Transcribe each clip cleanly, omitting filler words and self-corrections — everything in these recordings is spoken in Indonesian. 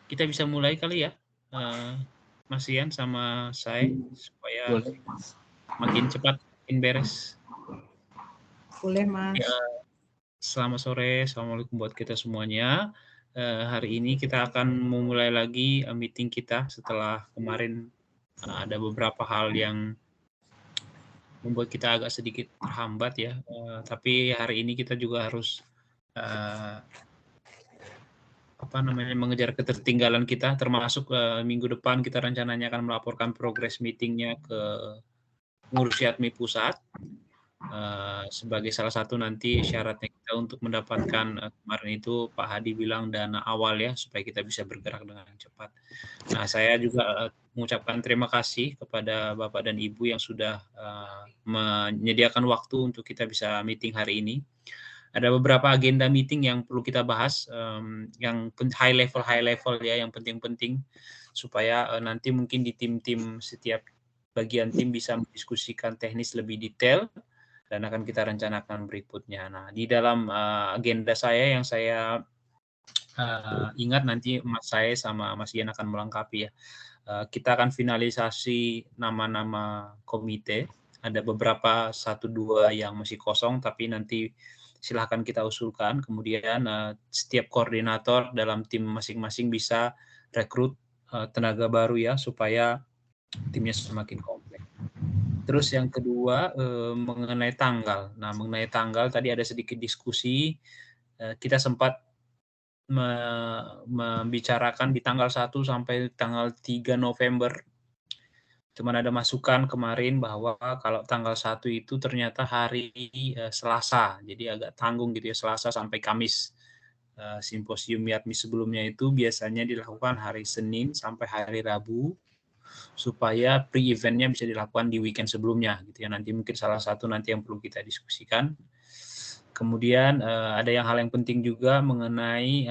kita bisa mulai kali ya, Mas Ian sama saya, supaya Boleh. makin cepat makin beres. Boleh, Mas. Ya, selamat sore, assalamualaikum buat kita semuanya. Hari ini kita akan memulai lagi meeting kita setelah kemarin ada beberapa hal yang membuat kita agak sedikit terhambat ya. Tapi hari ini kita juga harus mengejar ketertinggalan kita, termasuk minggu depan kita rencananya akan melaporkan progres meetingnya ke pengurus YATMI pusat. Sebagai salah satu nanti syaratnya kita untuk mendapatkan kemarin itu Pak Hadi bilang dana awal ya, supaya kita bisa bergerak dengan cepat. Nah, saya juga mengucapkan terima kasih kepada Bapak dan Ibu yang sudah menyediakan waktu untuk kita bisa meeting hari ini. Ada beberapa agenda meeting yang perlu kita bahas, yang high level ya, yang penting-penting, supaya nanti mungkin di tim-tim setiap bagian tim bisa mendiskusikan teknis lebih detail, dan akan kita rencanakan berikutnya. Nah, di dalam agenda saya yang saya ingat nanti saya sama Mas Ian akan melengkapi ya. Kita akan finalisasi nama-nama komite. Ada beberapa 1-2 yang masih kosong, tapi nanti silahkan kita usulkan. Kemudian setiap koordinator dalam tim masing-masing bisa rekrut tenaga baru ya, supaya timnya semakin kompleks. Terus yang kedua mengenai tanggal. Nah, mengenai tanggal tadi ada sedikit diskusi. Kita sempat membicarakan di tanggal 1 sampai tanggal 3 November. Cuman ada masukan kemarin bahwa kalau tanggal 1 itu ternyata hari Selasa, jadi agak tanggung gitu ya, Selasa sampai Kamis. Simposium YATMI sebelumnya itu biasanya dilakukan hari Senin sampai hari Rabu, supaya pre-eventnya bisa dilakukan di weekend sebelumnya gitu ya. Nanti mungkin salah satu nanti yang perlu kita diskusikan. Kemudian ada hal yang penting juga mengenai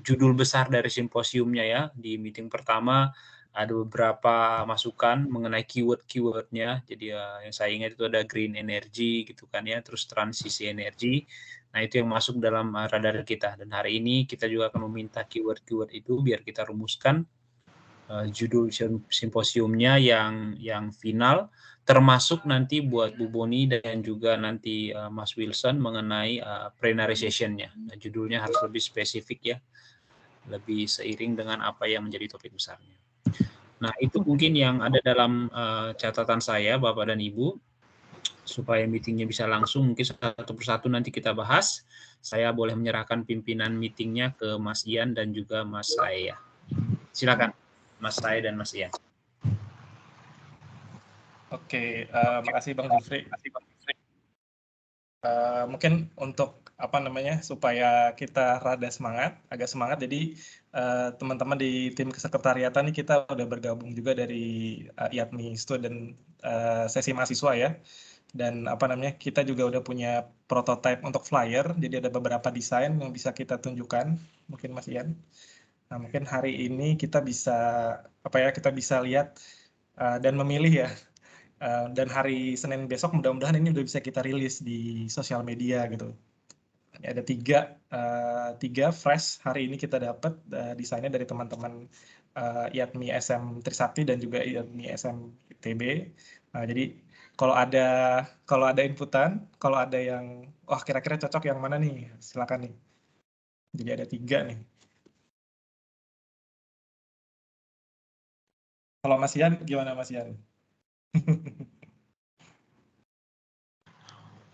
judul besar dari simposiumnya ya. Di meeting pertama ada beberapa masukan mengenai keyword-keywordnya. Jadi yang saya ingat itu ada green energy gitu kan ya, terus transisi energi. Nah, itu yang masuk dalam radar kita. Dan hari ini kita juga akan meminta keyword-keyword itu biar kita rumuskan judul simposiumnya yang final, termasuk nanti buat Bu Boni dan juga nanti Mas Wilson mengenai plenarization-nya. Nah, judulnya harus lebih spesifik ya, lebih seiring dengan apa yang menjadi topik besarnya. Nah, itu mungkin yang ada dalam catatan saya, Bapak dan Ibu, supaya meetingnya bisa langsung. Mungkin satu persatu nanti kita bahas. Saya boleh menyerahkan pimpinan meetingnya ke Mas Ian dan juga Mas Saya. Silakan, Mas Saya dan Mas Ian. Oke, makasih Bang Zulfri. Mungkin untuk supaya kita agak semangat. Jadi teman-teman di tim kesekretariatan ini kita udah bergabung juga dari YATMI Student sesi mahasiswa ya. Dan kita juga udah punya prototype untuk flyer. Jadi ada beberapa desain yang bisa kita tunjukkan, mungkin Mas Ian. Nah, mungkin hari ini kita bisa lihat dan memilih ya. Dan hari Senin besok mudah-mudahan ini udah bisa kita rilis di sosial media gitu. Ini ada tiga fresh hari ini kita dapat desainnya dari teman-teman YATMI SM Trisakti dan juga YATMI SM ITB. Jadi kalau ada inputan, kalau ada yang kira-kira cocok yang mana nih, silakan nih. Jadi ada 3 nih. Kalau Mas Ian gimana Mas Ian?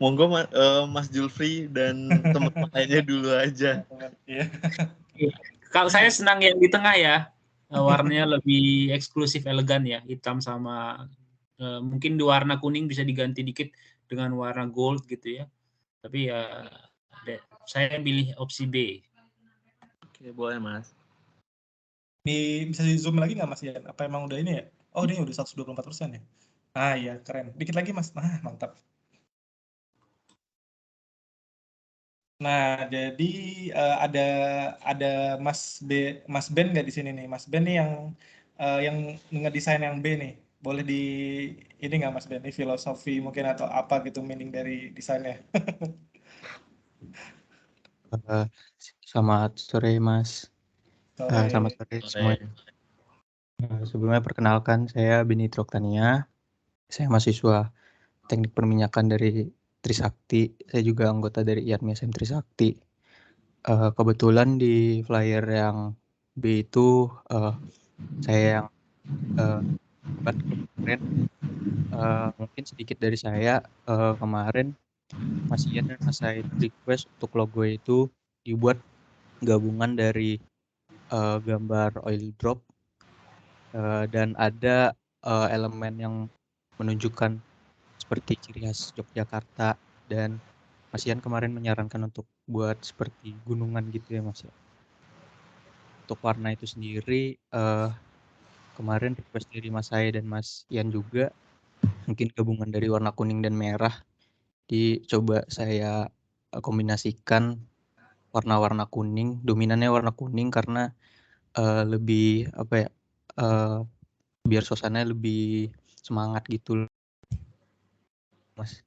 Monggo Mas Zulfri dan teman-teman lainnya dulu aja. Kalau saya senang yang di tengah ya, warnanya lebih eksklusif, elegan ya, hitam sama mungkin di warna kuning bisa diganti dikit dengan warna gold gitu ya. Tapi ya saya pilih opsi B. Oke, boleh Mas. Bisa di zoom lagi nggak Mas Ian? Apa emang udah ini ya? Oh, ini udah 124% ya? Ah iya, keren. Dikit lagi Mas. Nah, mantap. Nah, jadi ada Mas Ben nggak di sini nih? Mas Ben nih yang ngedesain yang B nih. Boleh ini nggak Mas Ben? Ini filosofi mungkin atau apa gitu meaning dari desainnya? Selamat sore Mas. Selamat sore semuanya. Sebelumnya perkenalkan, saya Benny Troktania. Saya mahasiswa Teknik Perminyakan dari Trisakti. Saya juga anggota dari IATMI SM Trisakti. Kebetulan di flyer yang B itu saya yang buat kemarin. Mungkin sedikit dari saya kemarin Mas Ian dan Mas Said request untuk logo itu dibuat gabungan dari gambar oil drop dan ada elemen yang menunjukkan seperti ciri khas Yogyakarta, dan Mas Ian kemarin menyarankan untuk buat seperti gunungan gitu ya Mas ya. Untuk warna itu sendiri kemarin request dari Mas saya dan Mas Ian juga mungkin gabungan dari warna kuning dan merah. Dicoba saya kombinasikan warna-warna kuning, dominannya warna kuning karena lebih apa ya, biar suasananya lebih semangat gitu Mas.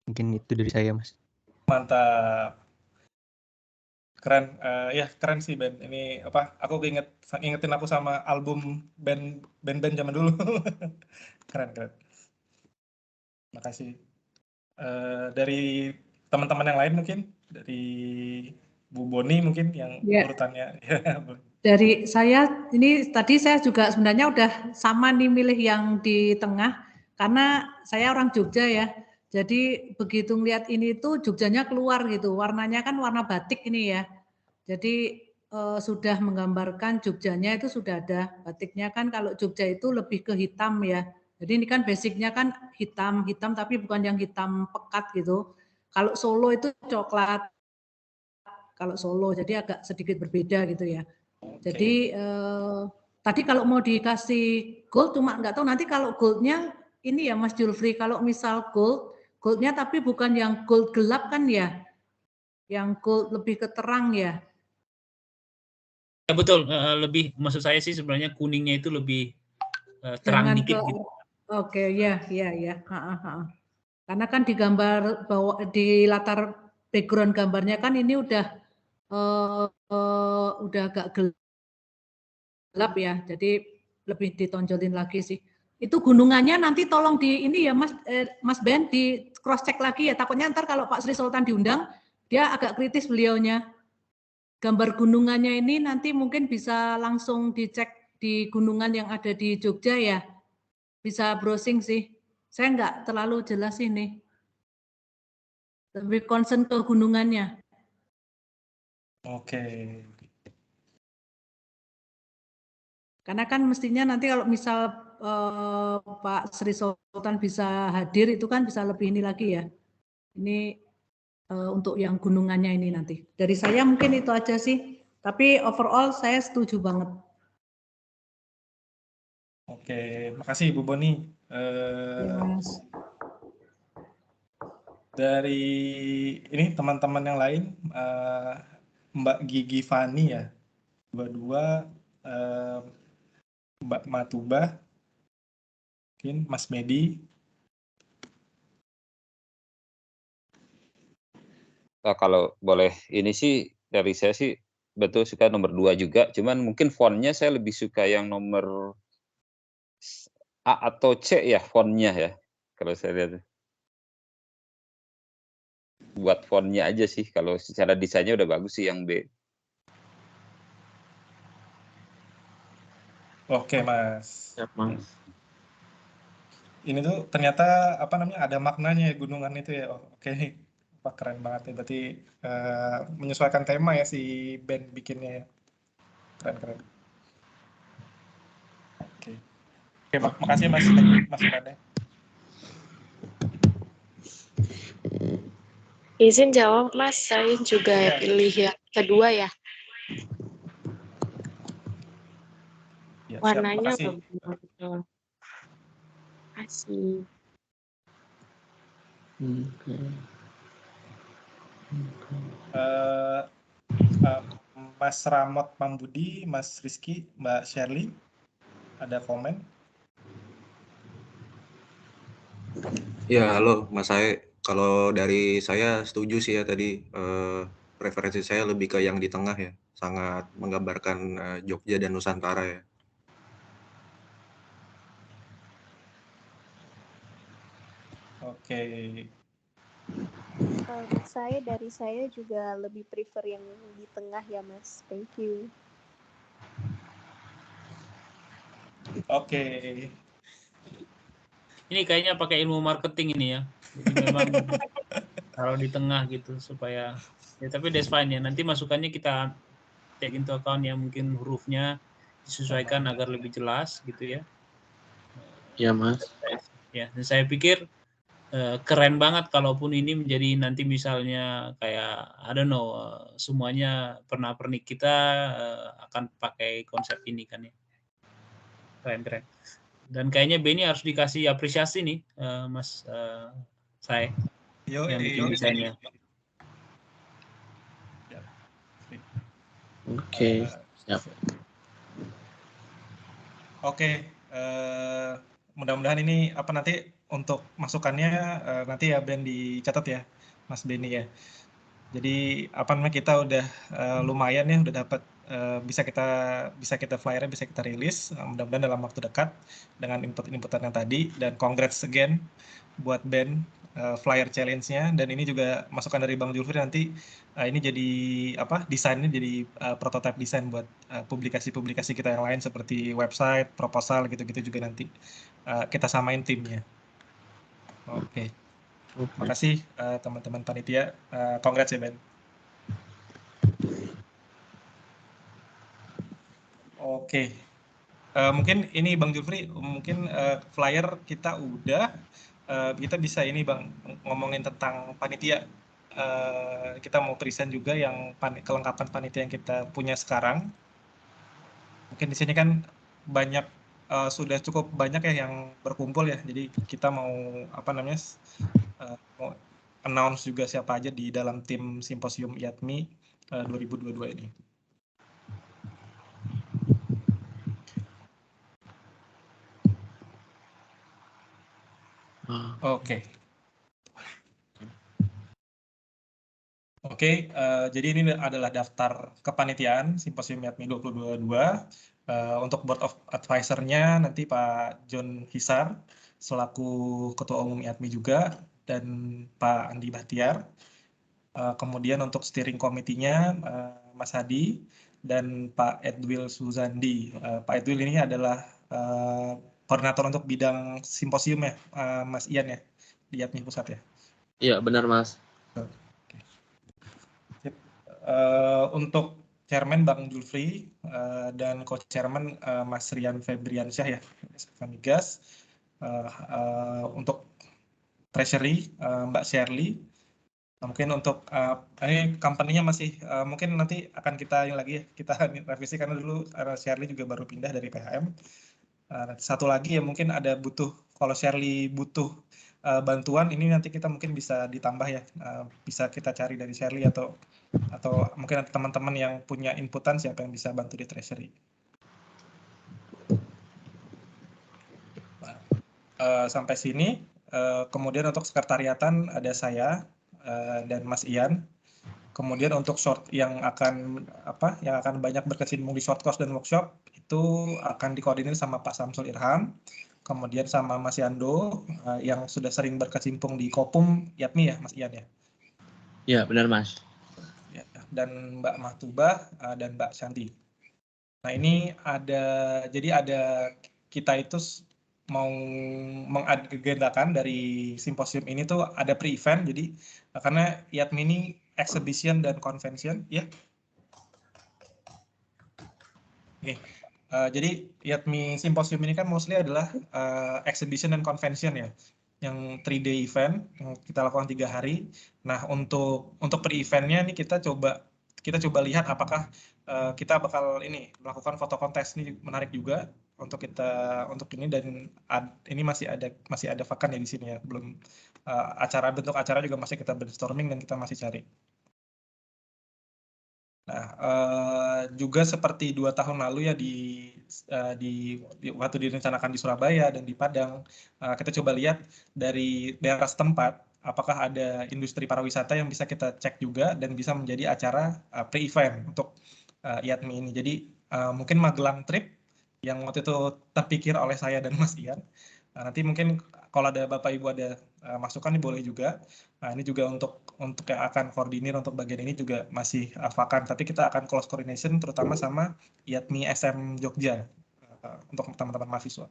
Mungkin itu dari saya Mas. Mantap. Keren, ya keren sih Ben. Ini apa? Aku ingetin aku sama album band zaman dulu. Keren. Makasih. Dari teman-teman yang lain mungkin, dari Bu Boni mungkin yang Ya. urutannya. Dari saya, ini tadi saya juga sebenarnya udah sama nih milih yang di tengah, karena saya orang Jogja ya. Jadi begitu ngeliat ini tuh Jogjanya keluar gitu, warnanya kan warna batik ini ya. Jadi sudah menggambarkan Jogjanya itu sudah ada. Batiknya kan kalau Jogja itu lebih ke hitam ya. Jadi ini kan basicnya kan hitam tapi bukan yang hitam pekat gitu. Kalau Solo itu coklat. Kalau Solo jadi agak sedikit berbeda gitu ya. Jadi tadi kalau mau dikasih gold cuma nggak tahu nanti kalau goldnya ini ya Mas Julfri, kalau misal goldnya tapi bukan yang gold gelap kan ya, yang gold lebih ke terang ya. Ya betul, lebih maksud saya sih sebenarnya kuningnya itu lebih terang Jangan dikit ke, gitu. Oke, ya. Karena kan di gambar bawah di latar background gambarnya kan ini udah agak gelap ya, jadi lebih ditonjolin lagi sih. Itu gunungannya nanti tolong di ini ya Mas Ben di cross check lagi ya, takutnya ntar kalau Pak Sri Sultan diundang dia agak kritis beliaunya. Gambar gunungannya ini nanti mungkin bisa langsung dicek di gunungan yang ada di Jogja ya, bisa browsing sih. Saya nggak terlalu jelas ini, lebih concern ke gunungannya. Oke. Karena kan mestinya nanti kalau misal Pak Sri Sultan bisa hadir itu kan bisa lebih ini lagi ya. Ini untuk yang gunungannya ini nanti. Dari saya mungkin itu aja sih. Tapi overall saya setuju banget. Oke, makasih Bu Boni. Ya, Mas. Dari ini teman-teman yang lain, Mbak Gigi Fani ya, dua-dua, Mbak Matuba, mungkin Mas Medi. Nah, kalau boleh ini sih dari saya sih betul suka nomor 2 juga, cuman mungkin fontnya saya lebih suka yang nomor A atau C ya fontnya ya, kalau saya lihat. Buat fontnya aja sih, kalau secara desainnya udah bagus sih yang B. Oke Mas. Siap, Mas. Ini tuh ternyata apa namanya ada maknanya ya gunungan itu ya. Oh, oke. Wah, keren banget nih. Berarti menyesuaikan tema ya si band bikinnya ya. Keren. Oke, makasih Mas masukannya. Izin jawab Mas, saya juga pilih yang kedua ya. Ya, Warnanya siap, betul. Makasih. Mas Ramot Mambudi, Mas Rizky, Mbak Shirley, ada komen? Ya, halo Mas Sae. Kalau dari saya setuju sih ya tadi preferensi saya lebih ke yang di tengah ya, sangat menggambarkan Jogja dan Nusantara ya. Oke. Kalau dari saya juga lebih prefer yang di tengah ya Mas. Thank you. Oke. Ini kayaknya pakai ilmu marketing ini ya. Jadi memang taruh di tengah gitu supaya ya, tapi that's fine ya. Nanti masukannya kita take into account yang mungkin hurufnya disesuaikan agar lebih jelas gitu ya. Ya Mas. Ya, dan saya pikir keren banget kalaupun ini menjadi nanti misalnya kayak I don't know semuanya pernak-pernik kita akan pakai konsep ini kan ya. Keren. Dan kayaknya Benny harus dikasih apresiasi nih Mas saya yang bikin desainnya. Oke, siap. Oke, mudah-mudahan ini nanti untuk masukannya nanti ya Ben dicatat ya, Mas Benny ya. Jadi kita udah lumayan ya, udah dapat bisa kita flyer-nya bisa kita rilis, mudah-mudahan dalam waktu dekat dengan input-inputan yang tadi, dan congrats again buat Ben flyer challenge-nya, dan ini juga masukan dari Bang Julfri nanti ini jadi desainnya jadi prototype desain buat publikasi-publikasi kita yang lain seperti website, proposal gitu-gitu juga nanti kita samain timnya. Oke. Terima kasih teman-teman panitia. Congrats ya Ben. Oke. Mungkin ini Bang Julfri, mungkin flyer kita udah. Kita bisa ini Bang ngomongin tentang panitia. Kita mau present juga yang kelengkapan panitia yang kita punya sekarang. Mungkin di sini kan banyak sudah cukup banyak ya yang berkumpul ya. Jadi kita mau mau announce juga siapa aja di dalam tim Simposium IATMI 2022 ini. Oke, jadi ini adalah daftar kepanitiaan Simposium IATMI 2022. Untuk Board of Advisor-nya nanti Pak John Hisar selaku Ketua Umum IATMI juga, dan Pak Andi Bahtiar. Kemudian untuk steering committee-nya Mas Hadi dan Pak Edwil Suzandi. Pak Edwil ini adalah koordinator untuk bidang simposium ya, Mas Ian ya, di IATMI Pusat ya? Iya, benar Mas. Untuk Chairman Bang Julfri dan Co-Chairman Mas Rian Febriansyah ya, Migas. Untuk Treasury Mbak Shirley. Mungkin untuk ini company-nya masih mungkin nanti akan kita revisi karena dulu Shirley juga baru pindah dari PHM. Satu lagi ya mungkin kalau Shirley butuh bantuan ini nanti kita mungkin bisa ditambah ya, bisa kita cari dari Shirley atau mungkin teman-teman yang punya inputan siapa yang bisa bantu di Treasury. Sampai sini. Kemudian untuk sekretariatan ada saya dan Mas Ian. Kemudian untuk short yang akan banyak berkecimpung di short course dan workshop itu akan dikoordinir sama Pak Samsul Irham. Kemudian sama Mas Yando yang sudah sering berkecimpung di Kopum IATMI ya, Mas Ian ya. Iya, benar Mas. Dan Mbak Mahtubah dan Mbak Shanti. Nah ini jadi kita itu mau mengagendakan dari simposium ini tuh ada pre-event, jadi karena IATMI ini exhibition dan convention ya. Oke. Jadi IATMI simposium ini kan mostly adalah exhibition dan convention ya, yang 3-day event yang kita lakukan 3 hari. Nah untuk pre-eventnya nih kita coba lihat apakah kita bakal melakukan foto kontes. Ini menarik juga untuk ini, dan ini masih ada vakan ya di sini ya, belum bentuk acara juga masih kita brainstorming dan kita masih cari. Nah, juga seperti 2 tahun lalu ya waktu direncanakan di Surabaya dan di Padang, kita coba lihat dari daerah setempat apakah ada industri pariwisata yang bisa kita cek juga dan bisa menjadi acara pre-event untuk IATMI ini. Jadi mungkin Magelang trip yang waktu itu terpikir oleh saya dan Mas Ian. Nanti mungkin kalau ada Bapak Ibu ada masukan nih boleh juga. Nah, ini juga untuk yang akan koordinir untuk bagian ini juga masih vacant. Tapi kita akan close coordination terutama sama IATMI SM Jogja untuk teman-teman mahasiswa.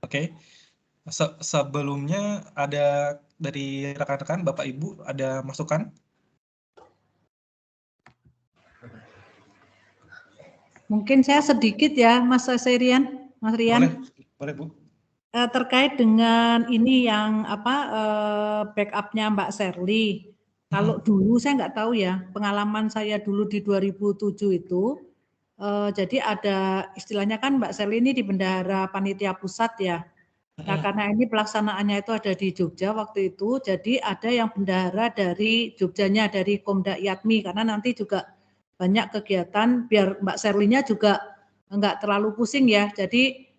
Oke. Sebelumnya ada dari rekan-rekan Bapak Ibu ada masukan? Mungkin saya sedikit ya, Mas Rian. Boleh Bu. Terkait dengan ini yang backupnya Mbak Sherly. Kalau dulu saya nggak tahu ya, pengalaman saya dulu di 2007 itu, jadi ada istilahnya kan Mbak Sherly ini di bendahara panitia pusat ya. Nah karena ini pelaksanaannya itu ada di Jogja waktu itu, jadi ada yang bendahara dari Jogjanya, dari Komda IATMI, karena nanti juga banyak kegiatan biar Mbak Sherly-nya juga enggak terlalu pusing ya. Jadi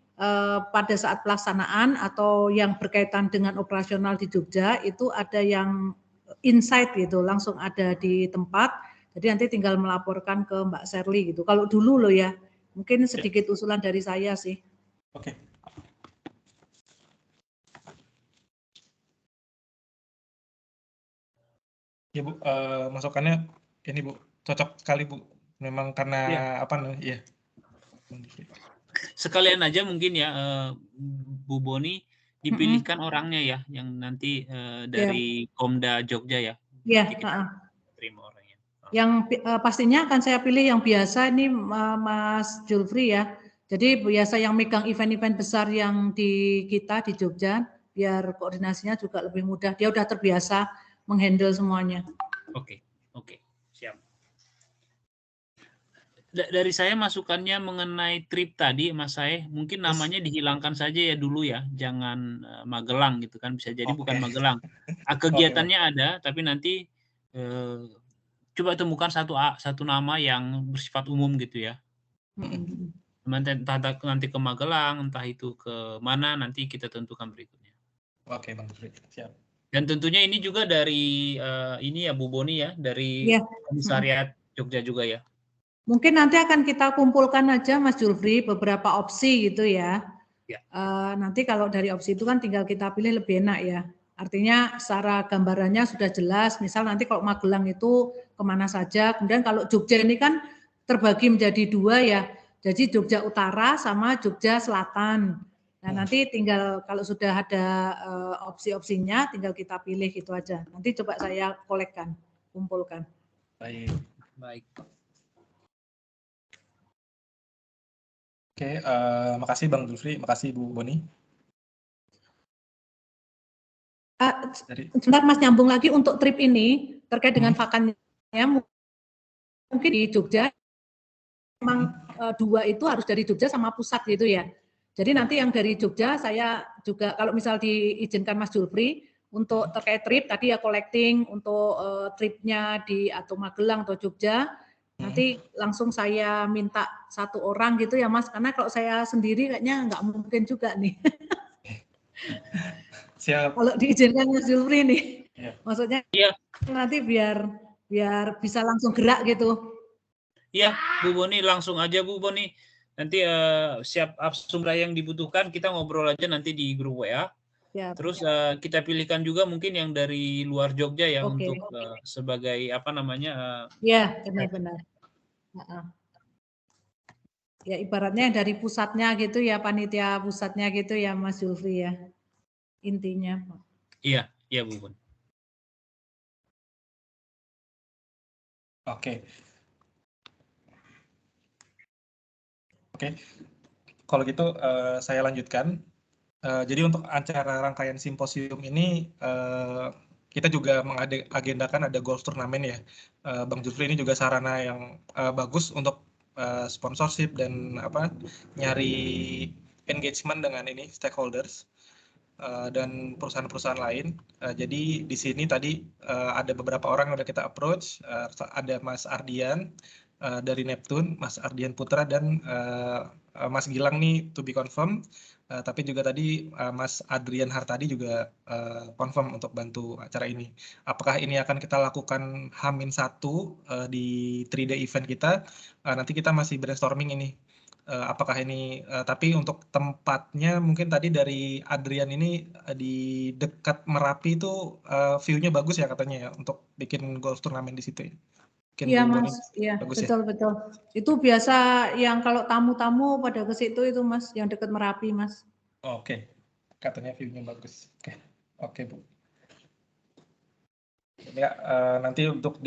pada saat pelaksanaan atau yang berkaitan dengan operasional di Jogja itu ada yang insight gitu, langsung ada di tempat. Jadi nanti tinggal melaporkan ke Mbak Sherly gitu. Kalau dulu loh ya, mungkin sedikit usulan dari saya sih. Oke. Ya Bu, masukannya ini Bu, cocok sekali Bu. Memang karena apa namanya? Ya. Sekalian aja mungkin ya Bu Boni dipilihkan orangnya ya yang nanti dari Komda Jogja ya. Iya, terima orangnya. Yang pastinya akan saya pilih yang biasa ini Mas Julfri ya. Jadi biasa yang megang event-event besar yang di kita di Jogja, biar koordinasinya juga lebih mudah. Dia udah terbiasa menghandle semuanya. Oke, siap. Dari saya masukannya mengenai trip tadi, Mas Sae, mungkin namanya dihilangkan saja ya dulu ya, jangan Magelang gitu kan, bisa jadi bukan Magelang. Kegiatannya ada, tapi nanti coba temukan satu nama yang bersifat umum gitu ya. Entah nanti ke Magelang, entah itu ke mana, nanti kita tentukan berikutnya. Oke, Bang Jufri, siap. Dan tentunya ini juga dari ini ya Bu Boni ya, dari Komisariat Jogja juga ya. Mungkin nanti akan kita kumpulkan aja Mas Julfri beberapa opsi gitu ya. Nanti kalau dari opsi itu kan tinggal kita pilih lebih enak ya. Artinya secara gambarannya sudah jelas, misal nanti kalau Magelang itu kemana saja, kemudian kalau Jogja ini kan terbagi menjadi dua ya, jadi Jogja Utara sama Jogja Selatan. Nah nanti tinggal kalau sudah ada opsi-opsinya, tinggal kita pilih itu aja. Nanti coba saya kumpulkan. Baik. Oke, makasih Bang Julfri, makasih Bu Boni. Sebentar Mas, nyambung lagi untuk trip ini terkait dengan vakannya mungkin di Jogja memang dua itu harus dari Jogja sama pusat gitu ya. Jadi nanti yang dari Jogja saya juga kalau misal diizinkan Mas Julfri untuk terkait trip tadi ya collecting untuk tripnya di atau Magelang atau Jogja nanti langsung saya minta satu orang gitu ya Mas, karena kalau saya sendiri kayaknya nggak mungkin juga nih. Siap. Kalau diizinkan Mas Julfri nih, maksudnya nanti biar bisa langsung gerak gitu. Iya, Bu Boni langsung aja Bu Boni. Nanti siap sumber yang dibutuhkan kita ngobrol aja nanti di grup WA. Terus kita pilihkan juga mungkin yang dari luar Jogja ya untuk sebagai apa namanya? Iya, benar-benar. Ya ibaratnya dari pusatnya gitu ya, panitia pusatnya gitu ya Mas Julfri ya, intinya. Iya Bu Boni. Oke, kalau gitu saya lanjutkan. Jadi untuk acara rangkaian simposium ini kita juga mengagendakan ada golf turnamen ya. Bang Julfri ini juga sarana yang bagus untuk sponsorship dan nyari engagement dengan ini stakeholders dan perusahaan-perusahaan lain. Jadi di sini tadi ada beberapa orang yang udah kita approach. Ada Mas Ardian dari Neptune, Mas Ardian Putra dan Mas Gilang nih to be confirm, tapi juga tadi Mas Adrian Hartadi juga confirm untuk bantu acara ini. Apakah ini akan kita lakukan H-1 di 3-day event kita? Nanti kita masih brainstorming ini. Apakah ini, tapi untuk tempatnya mungkin tadi dari Adrian ini di dekat Merapi itu view-nya bagus ya katanya ya untuk bikin golf turnamen di situ ya. Iya Mas, iya betul betul. Itu biasa yang kalau tamu-tamu pada ke situ itu Mas, yang dekat Merapi Mas. Oke, katanya view-nya bagus. Oke Bu. Ya, nanti untuk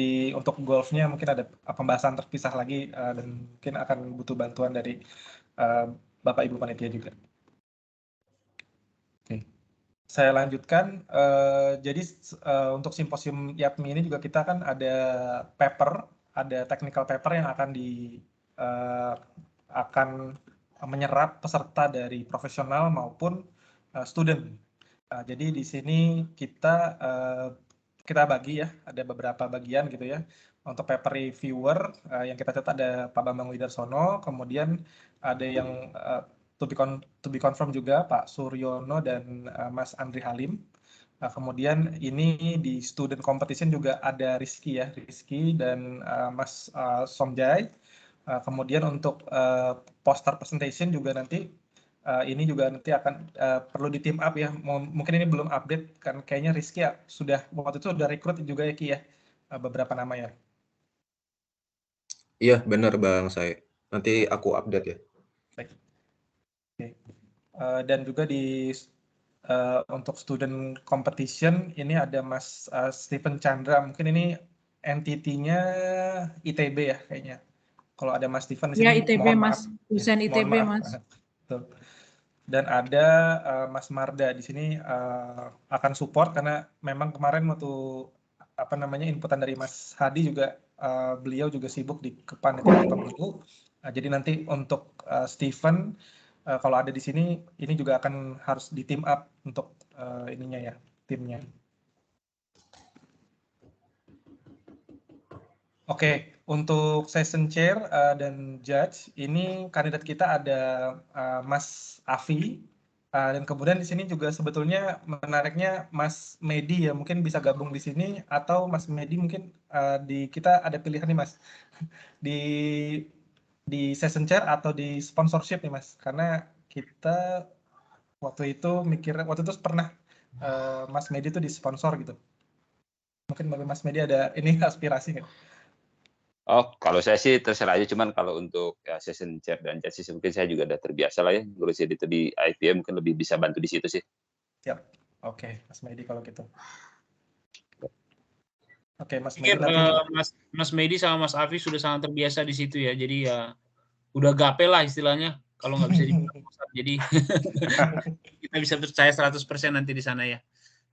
golfnya mungkin ada pembahasan terpisah lagi dan mungkin akan butuh bantuan dari Bapak Ibu panitia juga. Oke. Saya lanjutkan. Jadi untuk simposium YAPMI ini juga kita kan ada paper, ada technical paper yang akan menyerap peserta dari profesional maupun student. Jadi di sini kita bagi ya, ada beberapa bagian gitu ya. Untuk paper reviewer yang kita catat ada Pak Bambang Widarsono, kemudian ada yang to be confirm juga Pak Suryono dan Mas Andri Halim. Kemudian ini di student competition juga ada Rizky dan Mas Somjai. Kemudian untuk poster presentation juga nanti ini juga nanti akan perlu di team up ya. Mungkin ini belum update kan kayaknya Rizky ya, waktu itu sudah rekrut juga ya Ki ya, beberapa nama ya. Iya benar Bang saya. Nanti aku update ya. Baik. Oke. Dan juga untuk student competition ini ada Mas Stephen Chandra. Mungkin ini entity-nya ITB ya kayaknya. Kalau ada Mas Stephen di sini. Ya ITB Mas, dosen ITB Mas. Betul. Dan ada Mas Marda di sini akan support karena memang kemarin waktu inputan dari Mas Hadi juga beliau juga sibuk di kepanitiaan pemilu. Jadi nanti untuk Stephen kalau ada di sini ini juga akan harus di team up untuk ininya ya, timnya. Oke, untuk session chair dan judge ini kandidat kita ada Mas Afi dan kemudian di sini juga sebetulnya menariknya Mas Medi ya, mungkin bisa gabung di sini atau Mas Medi mungkin kita ada pilihan nih Mas di session chair atau di sponsorship nih Mas, karena kita waktu itu pernah Mas Medi itu di sponsor gitu. Mungkin bagi Mas Medi ada ini aspirasi nggak? Oh, kalau saya sih terserah aja, cuman kalau untuk ya, session chair dan judges mungkin saya juga udah terbiasa lah ya, ngurus editor di IPM mungkin lebih bisa bantu di situ sih. Siap, oke Mas Medi kalau gitu. Oke Mas Medi Mas Medi sama Mas Afi sudah sangat terbiasa di situ ya, jadi ya udah gape lah istilahnya kalau nggak bisa pusat, jadi kita bisa percaya 100% nanti di sana ya.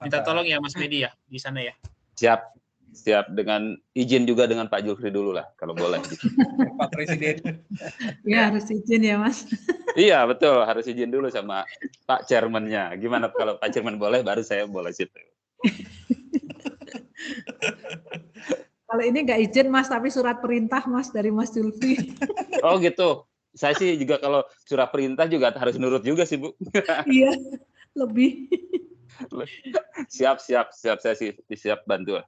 Minta tolong ya Mas Medi ya di sana ya. Siap, dengan izin juga dengan Pak Julfri dulu lah kalau boleh. Pak Presiden. Ya harus izin ya Mas. Iya betul, harus izin dulu sama Pak Chairman-nya. Gimana kalau Pak Chairman boleh, baru saya boleh situ. Kalau ini nggak izin Mas, tapi surat perintah Mas dari Mas Julfri. Oh gitu. Saya sih juga kalau surat perintah juga harus nurut juga sih Bu. Iya, lebih. Siap. Saya sih siap bantu.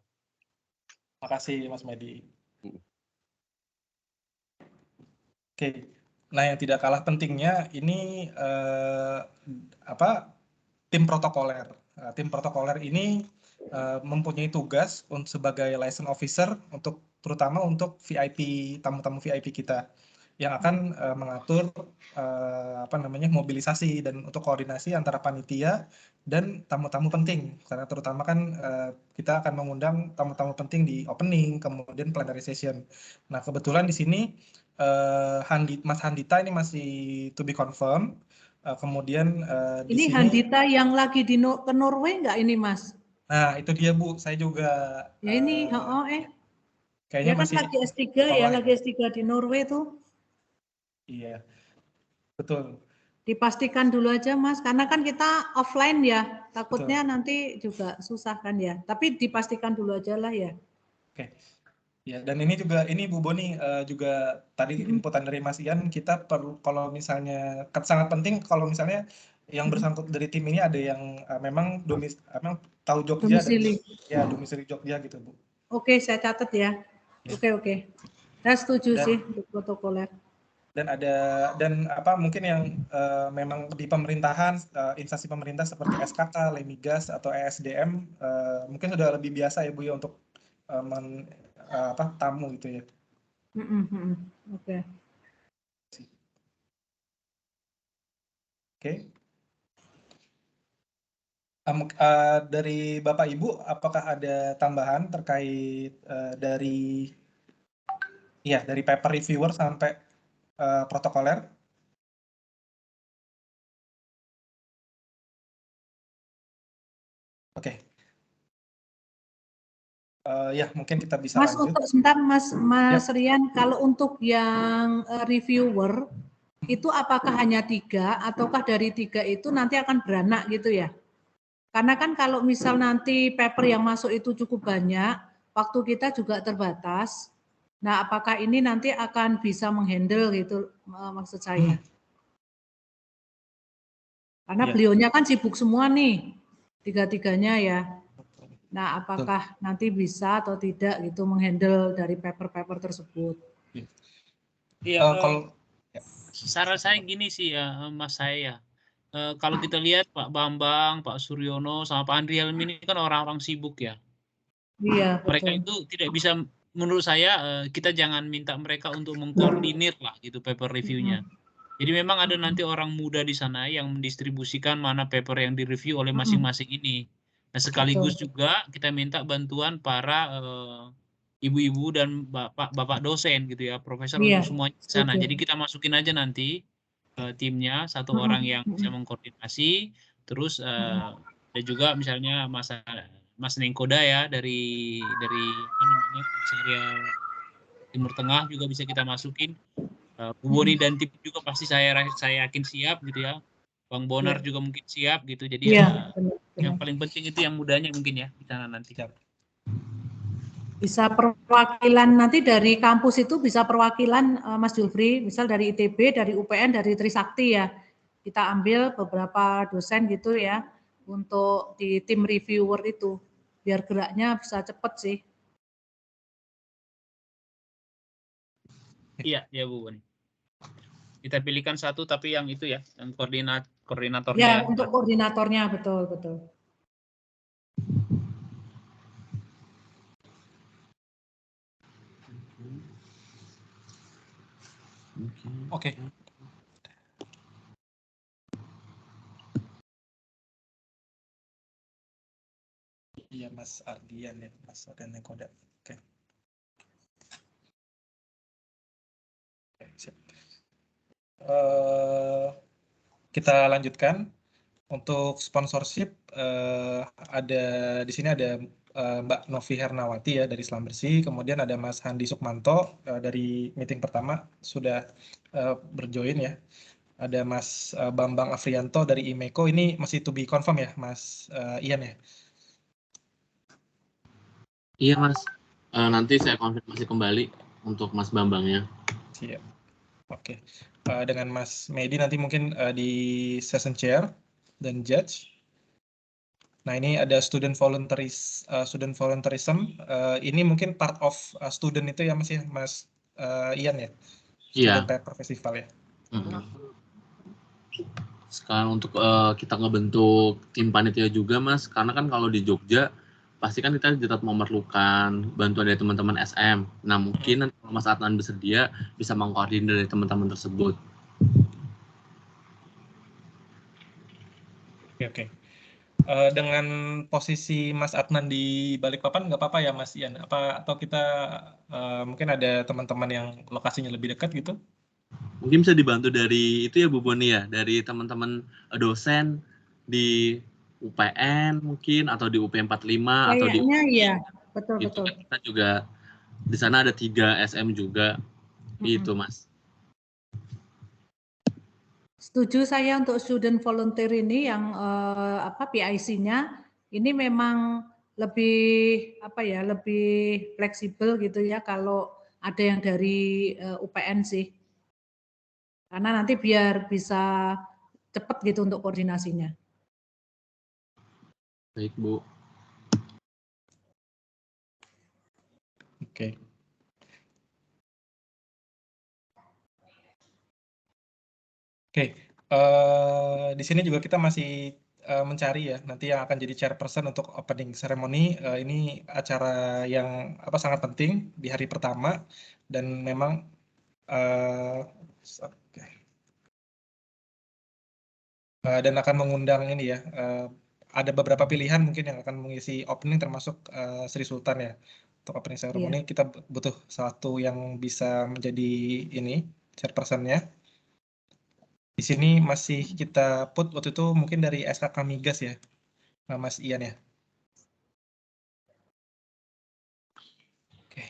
Makasih Mas Medi. Oke. Nah, yang tidak kalah pentingnya ini tim protokoler. Tim protokoler ini mempunyai tugas sebagai liaison officer terutama untuk VIP, tamu-tamu VIP kita yang akan mengatur mobilisasi dan untuk koordinasi antara panitia dan tamu-tamu penting, karena terutama kan kita akan mengundang tamu-tamu penting di opening, kemudian plenary session. Nah kebetulan di sini Mas Handita ini masih to be confirm. Kemudian di ini sini, Handita yang lagi ke Norway nggak ini Mas? Nah itu dia Bu, saya juga. Ya ini, kayaknya ya kan masih lagi S3 ya, lagi S3 di Norway tuh. Iya, betul. Dipastikan dulu aja Mas, karena kan kita offline ya, takutnya nanti juga susah kan ya. Tapi dipastikan dulu aja lah ya. Oke. Ya, dan ini juga Bu Boni juga tadi inputan dari Mas Ian, kita perlu kalau misalnya sangat penting kalau misalnya yang bersangkut dari tim ini ada yang memang tahu Jogja Domisili. dan ya domisili Jogja gitu, Bu. Oke, saya catat ya. Oke. Saya setuju sih untuk protokoler. Dan mungkin yang memang di pemerintahan, instansi pemerintah seperti SKK, Lemigas atau ESDM mungkin sudah lebih biasa ya Bu ya untuk tamu gitu ya. Oke. Dari Bapak Ibu, apakah ada tambahan terkait dari paper reviewer sampai protokoler? Oke. Ya, mungkin kita bisa Mas, lanjut. untuk sebentar Mas Rian, kalau untuk yang reviewer itu apakah hanya 3 ataukah dari 3 itu nanti akan beranak gitu ya? Karena kan kalau misal nanti paper yang masuk itu cukup banyak, waktu kita juga terbatas. Nah, apakah ini nanti akan bisa menghandle gitu maksud saya? Karena beliaunya kan sibuk semua nih, 3-3-nya ya. Nah, apakah nanti bisa atau tidak gitu menghandle dari paper-paper tersebut? Iya, saran saya gini sih ya, Mas saya. Kalau kita lihat Pak Bambang, Pak Suryono, sama Pak Andri Helmi ini kan orang-orang sibuk ya. Iya, mereka itu tidak bisa, menurut saya kita jangan minta mereka untuk mengkoordinir lah gitu paper reviewnya. Jadi memang ada nanti orang muda di sana yang mendistribusikan mana paper yang direview oleh masing-masing ini. Nah, sekaligus juga kita minta bantuan para ibu-ibu dan bapak dosen gitu ya, profesor untuk semuanya di sana. Jadi kita masukin aja nanti timnya satu orang yang bisa mengkoordinasi, terus ada juga misalnya Mas Nengkoda ya dari apa namanya Area Timur Tengah juga bisa kita masukin. Bu Boni dan tim juga pasti saya yakin siap gitu ya. Bang Bonar juga mungkin siap gitu. Jadi yang paling penting itu yang mudanya mungkin ya di sana nanti. Bisa perwakilan nanti dari kampus itu bisa perwakilan Mas Julfri, misal dari ITB, dari UPN, dari Trisakti ya. Kita ambil beberapa dosen gitu ya untuk di tim reviewer itu. Biar geraknya bisa cepat sih. Iya, ya Bu Boni. Kita pilihkan satu tapi yang itu ya, yang koordinatornya ya. Ya, untuk koordinatornya betul. Oke. Iya, Mas Ardian ya, Mas Ardian Nengkoda. Oke. Siap. Kita lanjutkan. Untuk sponsorship ada di sini ada Mbak Novi Hernawati ya dari Selam Bersih, kemudian ada Mas Handi Sukmanto dari meeting pertama sudah berjoin ya. Ada Mas Bambang Afrianto dari IMECO, ini masih to be confirm ya Mas Ian ya? Iya Mas, nanti saya konfirmasi kembali untuk Mas Bambangnya. Siap. Oke. Dengan Mas Medi nanti mungkin di session chair dan judge. Nah, ini ada student volunteerism. Ini mungkin part of student itu ya Mas ya, Mas Ian ya? Student paper festival ya. Sekarang untuk kita ngebentuk tim panitia juga Mas, karena kan kalau di Jogja pasti kan kita tetap memerlukan bantuan dari teman-teman SM. Nah, mungkin nanti kalau Mas Adnan bersedia bisa mengkoordinir dari teman-teman tersebut. Oke. Dengan posisi Mas Adnan di Balikpapan nggak apa-apa ya Mas Ian? Atau kita mungkin ada teman-teman yang lokasinya lebih dekat gitu? Mungkin bisa dibantu dari itu ya Bu Boni ya, dari teman-teman dosen di UPN mungkin atau di UP 45 atau di iya, betul. Kita juga di sana ada 3 SM juga gitu Mas. Setuju saya untuk student volunteer ini yang PIC-nya ini memang lebih fleksibel gitu ya kalau ada yang dari UPN sih. Karena nanti biar bisa cepat gitu untuk koordinasinya. Baik, Bu. Oke. Oke, di sini juga kita masih mencari ya nanti yang akan jadi chairperson untuk opening ceremony. Ini acara yang sangat penting di hari pertama dan memang dan akan mengundang ini ya. Ada beberapa pilihan mungkin yang akan mengisi opening termasuk Sri Sultan ya. Untuk opening ceremony kita butuh satu yang bisa menjadi ini chairpersonnya. Di sini masih kita put waktu itu mungkin dari SKK Migas ya, Mas Ian ya. Oke.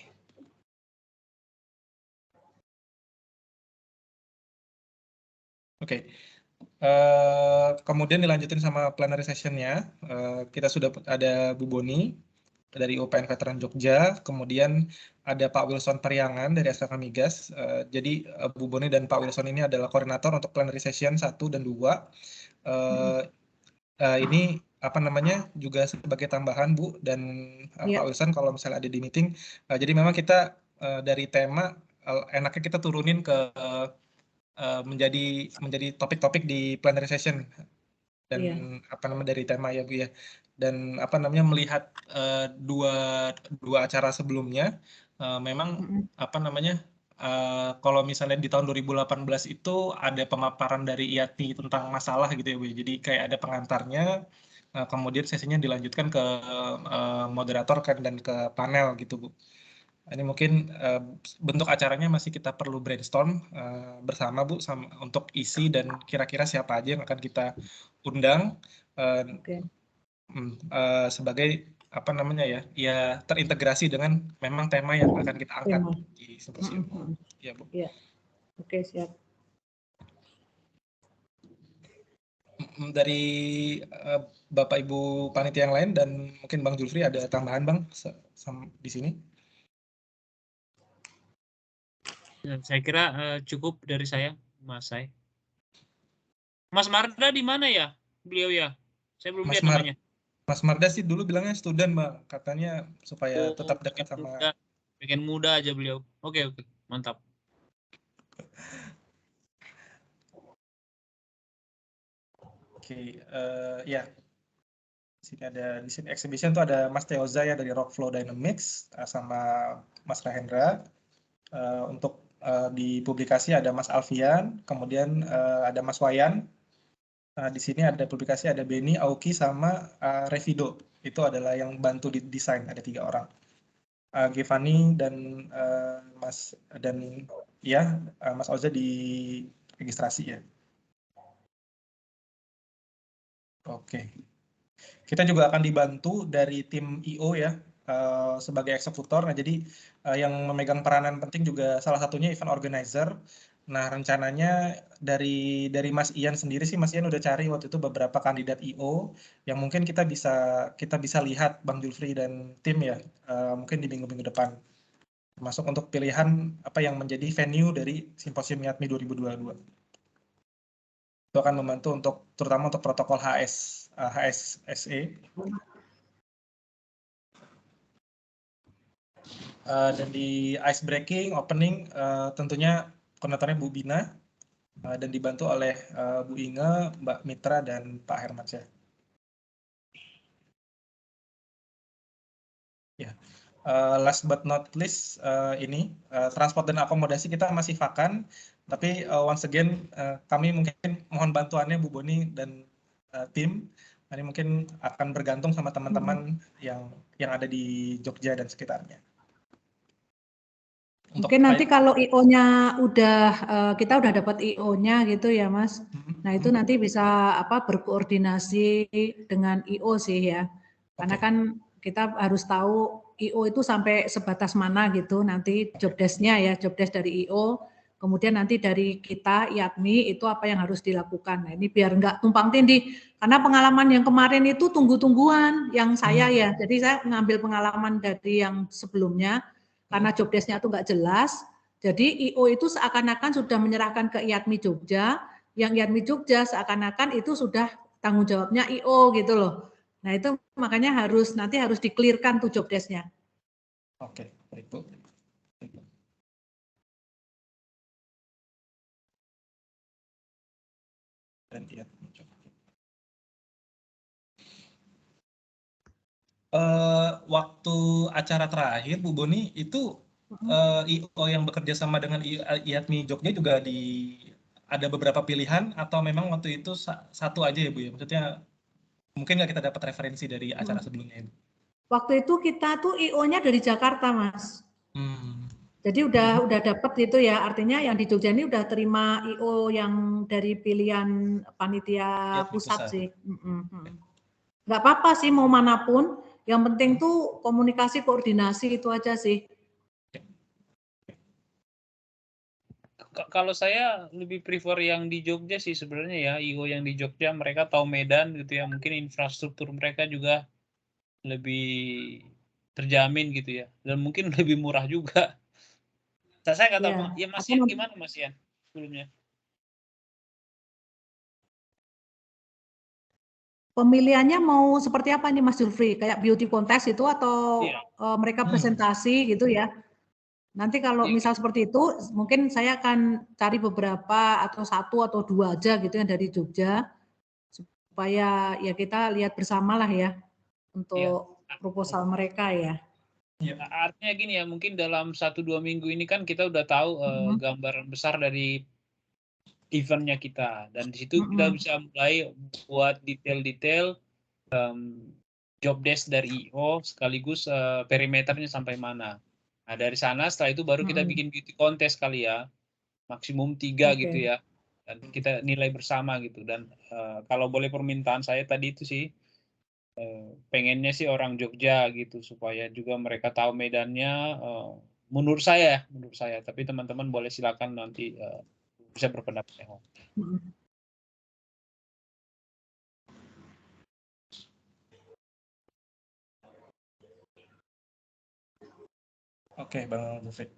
Oke. Kemudian dilanjutin sama plenary session-nya. Kita sudah ada Bu Boni dari UPN Veteran Jogja, kemudian ada Pak Wilson Periangan dari SKK Migas. Jadi Bu Boni dan Pak Wilson ini adalah koordinator untuk plenary session 1 dan 2. Ini juga sebagai tambahan Bu dan Pak Wilson kalau misalnya ada di meeting. Jadi memang kita dari tema enaknya kita turunin ke menjadi topik-topik di plenary session dan dari tema ya Bu ya. Dan melihat dua acara sebelumnya memang kalau misalnya di tahun 2018 itu ada pemaparan dari IATI tentang masalah gitu ya Bu. Jadi kayak ada pengantarnya, kemudian sesinya dilanjutkan ke moderator kan dan ke panel gitu Bu. Ini mungkin bentuk acaranya masih kita perlu brainstorm bersama Bu untuk isi dan kira-kira siapa aja yang akan kita undang sebagai ya terintegrasi dengan memang tema yang akan kita angkat di simposium. Ya Bu. Ya. Oke, siap. Dari Bapak Ibu panitia yang lain dan mungkin Bang Julfri ada tambahan Bang di sini? Saya kira cukup dari saya, Mas Sai. Mas Marda di mana ya? Beliau ya? Saya belum lihat namanya. Mas Marda sih dulu bilangnya student, Bang. Katanya supaya tetap dekat sama... Bikin muda aja beliau. Oke, mantap. Oke, ya. Di sini exhibition tuh ada Mas Teoza ya dari Rockflow Dynamics sama Mas Rahendra. Untuk di publikasi ada Mas Alfian, kemudian ada Mas Wayan. Di sini ada publikasi ada Beni, Auki, sama Revido. Itu adalah yang bantu di desain, ada 3 orang. Giovanni dan Mas Oza di registrasi ya. Oke. Kita juga akan dibantu dari tim IO ya sebagai eksekutor. Nah, jadi yang memegang peranan penting juga salah satunya event organizer. Nah, rencananya dari Mas Ian sendiri sih, Mas Ian udah cari waktu itu beberapa kandidat IO yang mungkin kita bisa lihat Bang Julfri dan tim ya, mungkin di minggu-minggu depan. Termasuk untuk pilihan apa yang menjadi venue dari Simposium IATMI 2022. Itu akan membantu terutama untuk protokol HSSE. Dan di ice breaking, opening, tentunya koordinatornya Bu Bina, dan dibantu oleh Bu Inge, Mbak Mitra, dan Pak Hermansyah. Ya. Last but not least, ini transport dan akomodasi kita masih vakan, tapi once again kami mungkin mohon bantuannya Bu Boni dan tim. Ini mungkin akan bergantung sama teman-teman yang ada di Jogja dan sekitarnya. Mungkin nanti kalau IO-nya kita udah dapat IO-nya gitu ya Mas. Nah itu nanti bisa berkoordinasi dengan IO sih ya. Karena kan kita harus tahu IO itu sampai sebatas mana gitu nanti job desk-nya ya, job desk dari IO. Kemudian nanti dari kita IATMI itu apa yang harus dilakukan. Nah ini biar nggak tumpang tindih. Karena pengalaman yang kemarin itu tunggu-tungguan yang saya ya. Jadi saya ngambil pengalaman dari yang sebelumnya karena job desk-nya itu nggak jelas. Jadi IO itu seakan-akan sudah menyerahkan ke IATMI Jogja. Yang IATMI Jogja seakan-akan itu sudah tanggung jawabnya IO gitu loh. Nah itu makanya nanti harus di-clear-kan tuh job desk-nya. Oke, baik Bu. Dan waktu acara terakhir Bu Boni itu IO yang bekerja sama dengan IATMI Jogja juga ada beberapa pilihan atau memang waktu itu satu aja ya Bu ya? Maksudnya mungkin nggak kita dapat referensi dari acara sebelumnya Ibu? Waktu itu kita tuh IO-nya dari Jakarta Mas. Jadi udah dapat itu ya, artinya yang di Jogja ini udah terima IO yang dari pilihan panitia pusat sih. Nggak apa-apa sih mau manapun, yang penting tuh komunikasi koordinasi itu aja sih. Kalau saya lebih prefer yang di Jogja sih sebenarnya ya, IO yang di Jogja mereka tahu Medan gitu ya, mungkin infrastruktur mereka juga lebih terjamin gitu ya, dan mungkin lebih murah juga. Saya nggak tahu, ya Mas Ian gimana Mas Ian sebelumnya? Pemilihannya mau seperti apa nih Mas Julfri? Kayak beauty contest itu atau mereka presentasi gitu ya? Nanti kalau misal seperti itu, mungkin saya akan cari beberapa atau satu atau dua aja gitu yang dari Jogja, supaya ya kita lihat bersama lah ya untuk proposal mereka ya. Artinya gini ya, mungkin dalam 1-2 minggu ini kan kita udah tahu gambaran besar dari eventnya kita, dan di situ kita bisa mulai buat detail-detail job desk dari IO sekaligus perimeternya sampai mana. Nah dari sana setelah itu baru kita bikin beauty contest kali ya, maksimum 3 gitu ya, dan kita nilai bersama gitu. Dan kalau boleh permintaan saya tadi itu sih pengennya sih orang Jogja gitu supaya juga mereka tahu medannya. Menurut saya, tapi teman-teman boleh silakan nanti bisa berpendapat. Oke, Bang Taufik.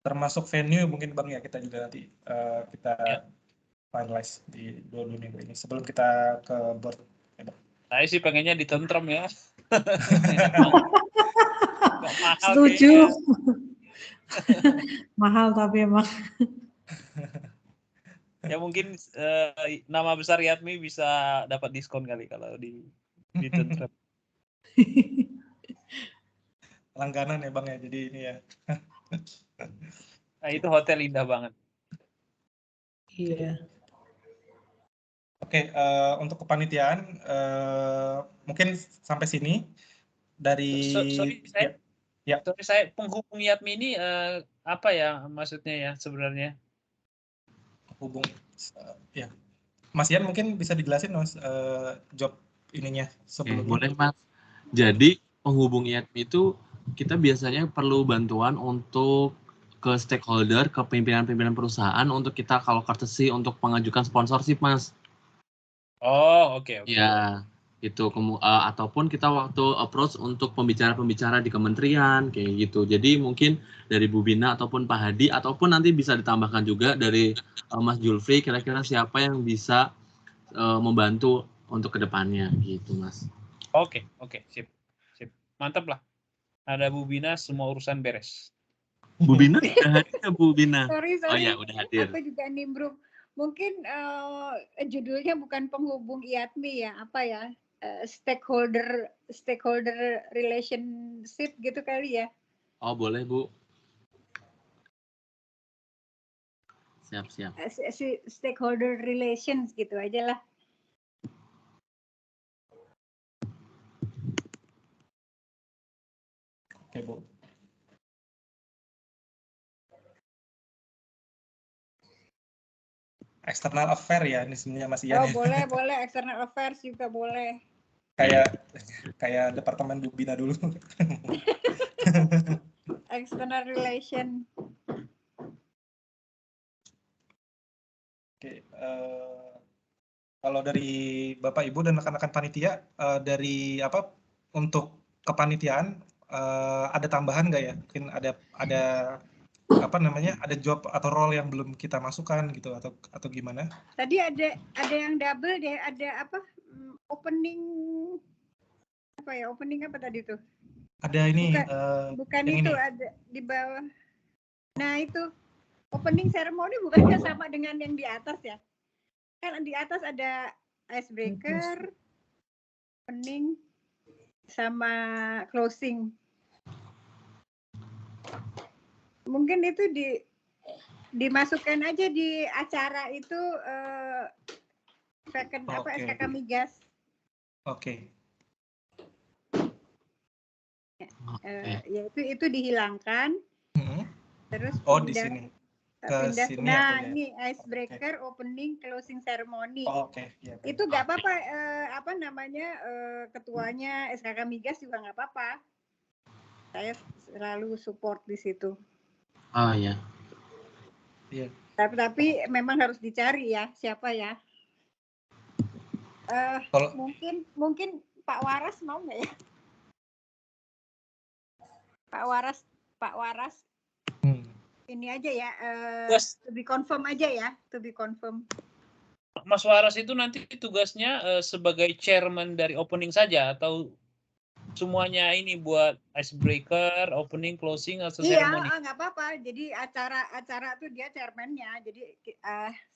Termasuk venue mungkin Bang ya, kita juga nanti kita finalize di 2 minggu ini sebelum kita ke board. Saya sih pengennya di Tentrem ya. Setuju. Mahal tapi emang. Ya mungkin nama besar IATMI bisa dapat diskon kali kalau di Tentrem. Langganan ya Bang ya, jadi ini ya. Nah, itu hotel indah banget. Iya. Oke, untuk kepanitiaan mungkin sampai sini dari Sorry, saya penghubung IATMI ini apa ya maksudnya ya sebenarnya? Hubung ya. Mas Ian mungkin bisa dijelasin Mas job ininya sebelumnya. Boleh Mas. Jadi penghubung IATMI itu kita biasanya perlu bantuan untuk ke stakeholder, ke pimpinan-pimpinan perusahaan untuk kita kalau courtesy untuk mengajukan sponsorship Mas. Oh, oke. Ya, itu ataupun kita waktu approach untuk pembicara-pembicara di kementerian kayak gitu. Jadi mungkin dari Bu Bina ataupun Pak Hadi ataupun nanti bisa ditambahkan juga dari Mas Julfri, kira-kira siapa yang bisa membantu untuk kedepannya gitu Mas. Oke, sip. Mantap lah. Ada Bu Bina, semua urusan beres. Bu Bina udah hadir ya Bu Bina? Sorry. Oh ya, udah hadir. Aku juga nimbrung. Mungkin judulnya bukan penghubung IATMI ya, apa ya? Stakeholder relationship gitu kali ya. Oh, boleh Bu. Siap. Stakeholder relations gitu aja lah. Oke, Bu. External affair ya ini sebenarnya Mas Ian. Oh, boleh. External affairs juga boleh. Kayak departemen Bu Bina dulu. External relation. Oke, kalau dari Bapak Ibu dan rekan-rekan panitia, dari untuk kepanitiaan ada tambahan nggak ya? Mungkin ada ada job atau role yang belum kita masukkan gitu atau gimana? Tadi ada yang double deh, ada opening opening apa tadi tuh? Ada ini bukan itu ini. Ada di bawah. Nah, itu opening ceremony bukannya sama dengan yang di atas ya? Kan di atas ada icebreaker, opening sama closing. Mungkin itu dimasukkan aja di acara itu second SKK Migas. Oke. Ya itu dihilangkan. Terus di sini. Pindah. Nah, ini icebreaker, opening, closing ceremony. Itu nggak apa-apa. Ketuanya SKK Migas juga nggak apa-apa. Saya selalu support di situ. Oh ya. Iya. Tapi memang harus dicari ya siapa ya. Mungkin Pak Waras mau nggak ya? Pak Waras. Ini aja ya, to be confirm aja ya, to be confirm. Mas Waras itu nanti tugasnya sebagai chairman dari opening saja atau semuanya ini buat icebreaker, opening, closing atau ceremony? Iya, nggak apa-apa. Jadi acara tuh dia chairman-nya. Jadi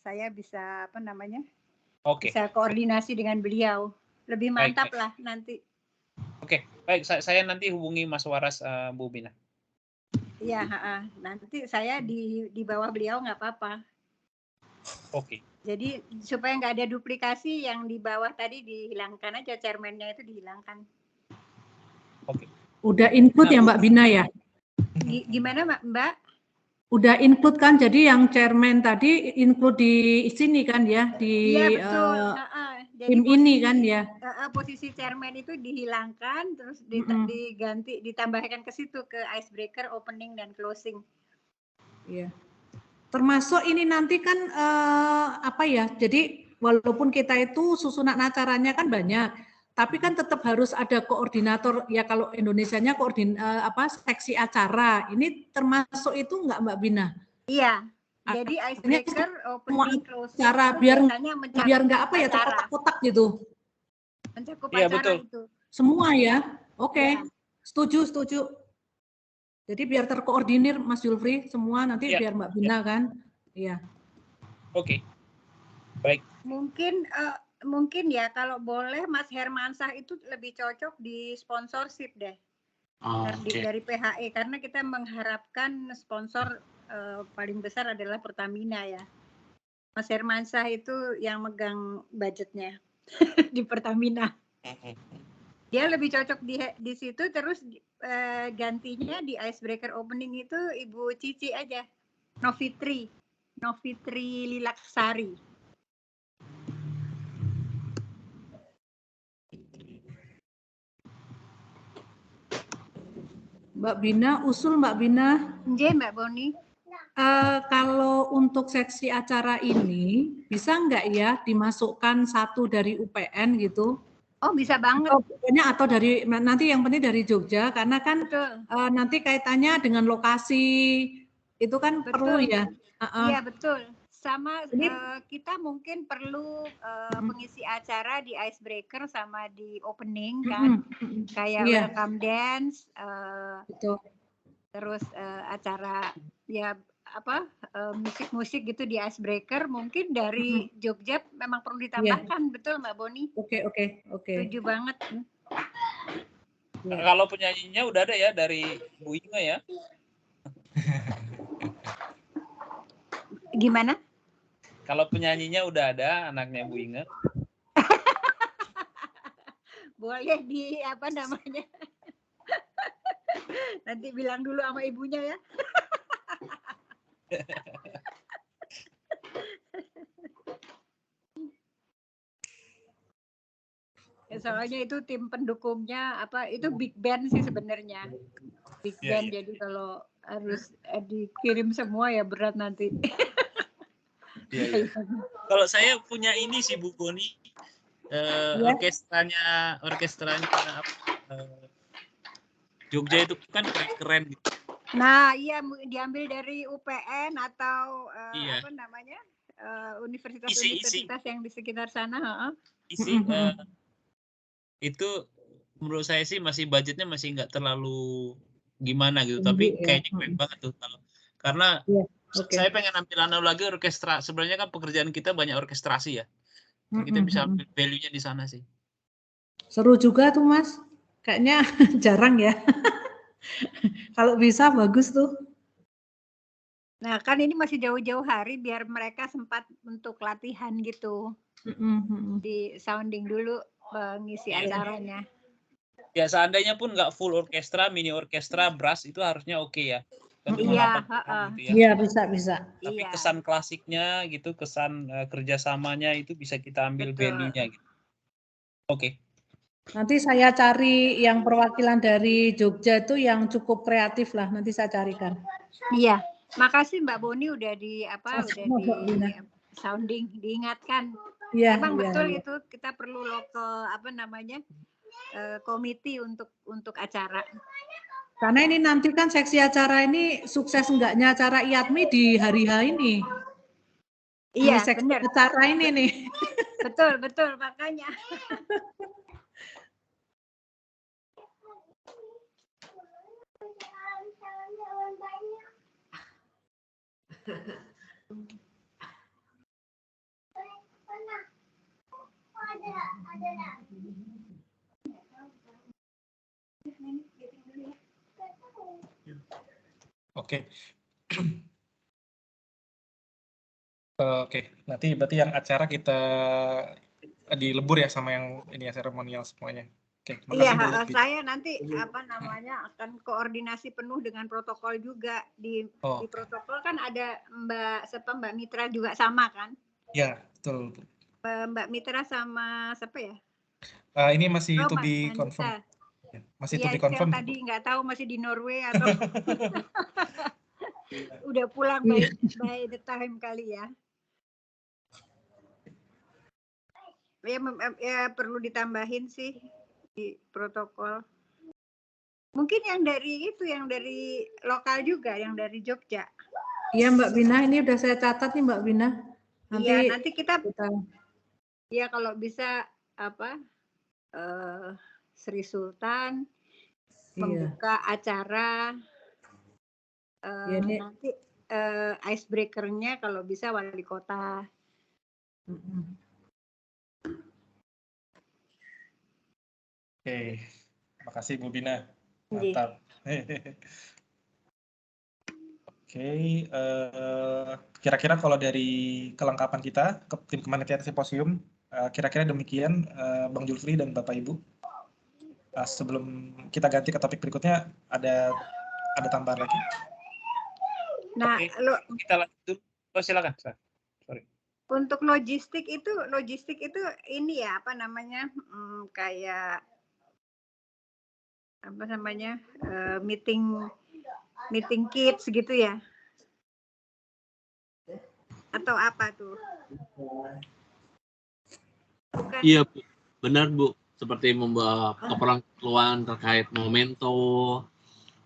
saya bisa bisa koordinasi dengan beliau. Lebih mantap lah nanti. Oke, baik. Saya nanti hubungi Mas Waras, Bu Bina. Iya, nanti saya di bawah beliau nggak apa-apa. Oke. Jadi supaya nggak ada duplikasi, yang di bawah tadi dihilangkan aja, chairman-nya itu dihilangkan. Oke. Udah include ya Mbak Bina ya? Gimana Mbak? Udah include kan, jadi yang chairman tadi include di sini kan ya, di betul. Jadi tim ini kan ya. Posisi chairman itu dihilangkan, terus diganti, ditambahkan ke situ, ke icebreaker, opening dan closing. Iya. Termasuk ini nanti kan jadi walaupun kita itu susunan acaranya kan banyak, tapi kan tetap harus ada koordinator ya. Kalau Indonesianya seksi acara. Ini termasuk itu enggak Mbak Bina? Iya. Jadi icebreaker, opening, closing. Cara biar enggak terkotak-kotak gitu. Mencakup acara itu. Semua ya. Oke. Setuju. Jadi biar terkoordinir Mas Julfri semua nanti biar Mbak Bina kan. Iya. Oke. Baik. Mungkin ya kalau boleh Mas Hermansyah itu lebih cocok di sponsorship deh. Dari PHE, karena kita mengharapkan sponsor paling besar adalah Pertamina ya. Mas Hermansyah itu yang megang budgetnya di Pertamina. Dia lebih cocok di situ, terus gantinya di icebreaker opening itu Ibu Cici aja. Novitri Lilaksari. Mbak Bina, usul Mbak Bina. Iya Mbak Boni. Kalau untuk seksi acara ini bisa nggak ya dimasukkan satu dari UPN gitu? Oh bisa banget. Atau dari nanti yang penting dari Jogja, karena kan nanti kaitannya dengan lokasi itu kan perlu ya. Iya betul. Sama kita mungkin perlu pengisi acara di icebreaker sama di opening kan, kayak welcome dance, terus acara ya musik-musik gitu di icebreaker. Mungkin dari Jogja memang perlu ditambahkan, betul Mbak Boni? Oke. Setuju banget. Kalau penyanyinya udah ada ya dari Bu Inge ya? Gimana? Kalau penyanyinya udah ada anaknya Bu Inge. Boleh nanti bilang dulu sama ibunya ya. Soalnya itu tim pendukungnya itu big band sih sebenarnya. Big band, jadi kalau harus dikirim semua ya berat nanti. Iya. Kalau saya punya ini sih Bu Boni, orkestranya Jogja itu kan keren gitu. Nah, iya diambil dari UPN atau Iya. apa namanya? Universitas-universitas yang di sekitar sana, itu menurut saya sih masih budgetnya masih nggak terlalu gimana gitu, tapi kayaknya keren banget tuh karena saya pengen ambil analogi orkestra. Sebenarnya kan pekerjaan kita banyak orkestrasi ya, kita bisa ambil value-nya di sana sih. Seru juga tuh Mas, kayaknya jarang ya. Kalau bisa bagus tuh. Nah, kan ini masih jauh-jauh hari biar mereka sempat untuk latihan gitu. Di sounding dulu mengisi acaranya. Ya seandainya pun nggak full orkestra, mini orkestra, brass itu harusnya oke ya. Iya, gitu ya. Iya bisa. Tapi kesan klasiknya gitu, kesan kerjasamanya itu bisa kita ambil value-nya gitu. Oke. Nanti saya cari yang perwakilan dari Jogja itu yang cukup kreatif lah. Nanti saya carikan. Iya. Makasih Mbak Boni udah di sounding diingatkan. Iya, Emang betul itu kita perlu komite untuk acara. Karena ini nanti kan seksi acara ini sukses enggaknya acara IATMI di hari H ini. Iya, seksi benar. acara ini nih. Betul makanya. Oke. Oke, nanti berarti yang acara kita dilebur ya sama yang ini ya seremonial semuanya. Oke, iya, saya nanti akan koordinasi penuh dengan protokol juga di protokol kan ada Mbak Mitra juga sama kan? Iya, betul. Mbak Mitra sama siapa ya? Ini masih to be confirm. Masih to be confirm. Tadi nggak tahu masih di Norway atau udah pulang by the time kali ya. Ya perlu ditambahin sih di protokol. Mungkin yang dari lokal juga, yang dari Jogja. Iya Mbak Bina, ini udah saya catat nih Mbak Bina. Nanti kita ya kalau bisa Sri Sultan membuka acara nanti icebreaker-nya kalau bisa wali kota. Oke, makasih Bu Bina, mantap. Oke, kira-kira kalau dari kelengkapan kita ke tim kepanitiaan simposium, kira-kira demikian Bang Julfri dan Bapak Ibu. Sebelum kita ganti ke topik berikutnya, ada tambahan lagi? Nah, kita lanjut. Silakan. Sorry. Untuk logistik itu ini ya kayak meeting kits gitu ya? Atau apa tuh? Bukan. Iya Bu, benar Bu. Seperti membawa keperluan terkait memento,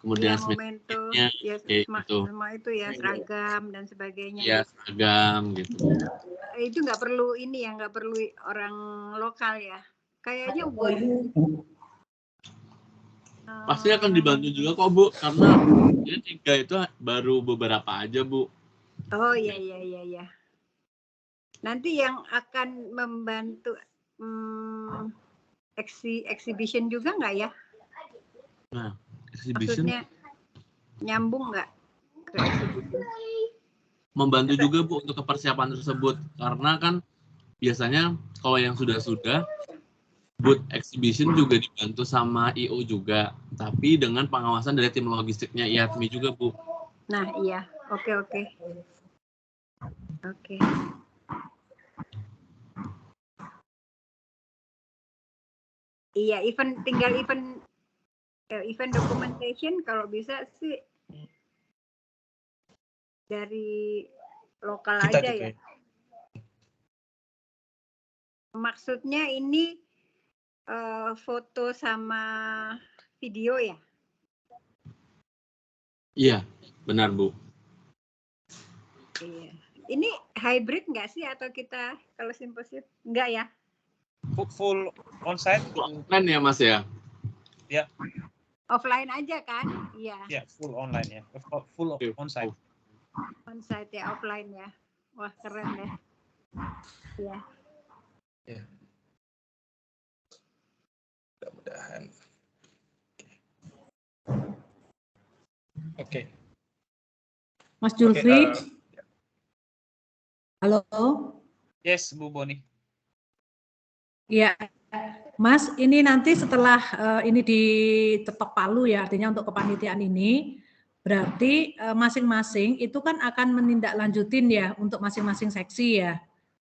kemudian momentumnya, gitu. semua itu ya seragam dan sebagainya. Ya seragam gitu. Itu nggak perlu nggak perlu orang lokal ya. Kayaknya buat. Pasti akan dibantu juga kok Bu, karena ini 3 itu baru beberapa aja Bu. Oh iya. Nanti yang akan membantu exhibition juga nggak ya? Nah, exhibition. Maksudnya nyambung nggak ke exhibition? Membantu juga Bu untuk kepersiapan tersebut, karena kan biasanya kalau yang sudah booth exhibition juga dibantu sama IO juga, tapi dengan pengawasan dari tim logistiknya IATMI juga Bu. Nah iya, oke. Iya, tinggal event documentation kalau bisa sih dari lokal kita aja gitu ya. Maksudnya ini foto sama video ya? Iya, benar Bu. Iya. Ini hybrid nggak sih atau kita kalau simposium? Enggak ya? Full onsite. Offline ya Mas ya? Ya. Offline aja kan? Iya. Ya, full online ya. Full onsite. Onsite ya, offline ya. Wah, keren deh. Iya. Ya. Mudah-mudahan. Oke. Mas Julfri. Halo. Yes, Bu Boni. Iya, Mas, ini nanti setelah ini diketok palu ya, artinya untuk kepanitiaan ini, berarti masing-masing itu kan akan menindaklanjutin ya untuk masing-masing seksi ya.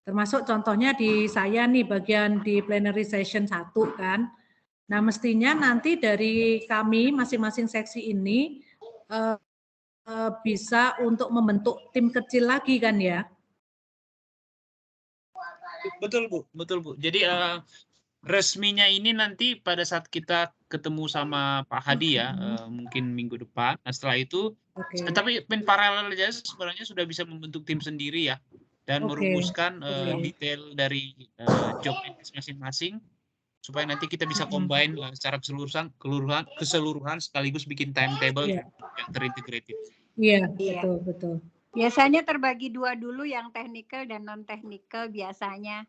Termasuk contohnya di saya nih bagian di plenary session 1 kan. Nah, mestinya nanti dari kami masing-masing seksi ini bisa untuk membentuk tim kecil lagi kan ya. Betul Bu, betul Bu. Jadi resminya ini nanti pada saat kita ketemu sama Pak Hadi ya, mungkin minggu depan. Nah setelah itu, tapi paralel aja sebenarnya sudah bisa membentuk tim sendiri ya, dan merumuskan detail dari job masing-masing supaya nanti kita bisa combine secara keseluruhan sekaligus bikin timetable yang terintegrated. Iya, betul. Biasanya terbagi 2 dulu, yang technical dan non technical biasanya.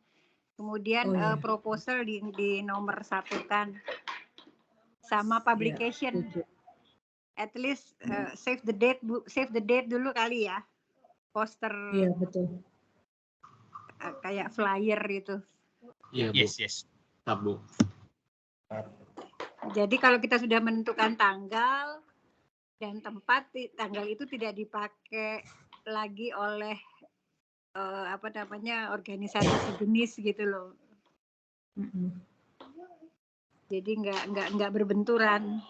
Kemudian proposal di nomor 1 kan, sama publication. At least save the date dulu kali ya, poster. Iya betul. Kayak flyer itu. Iya Bu. Yes. Tetap Bu. Jadi kalau kita sudah menentukan tanggal dan tempat, tanggal itu tidak dipakai lagi oleh organisasi sejenis gitu loh. Jadi nggak berbenturan.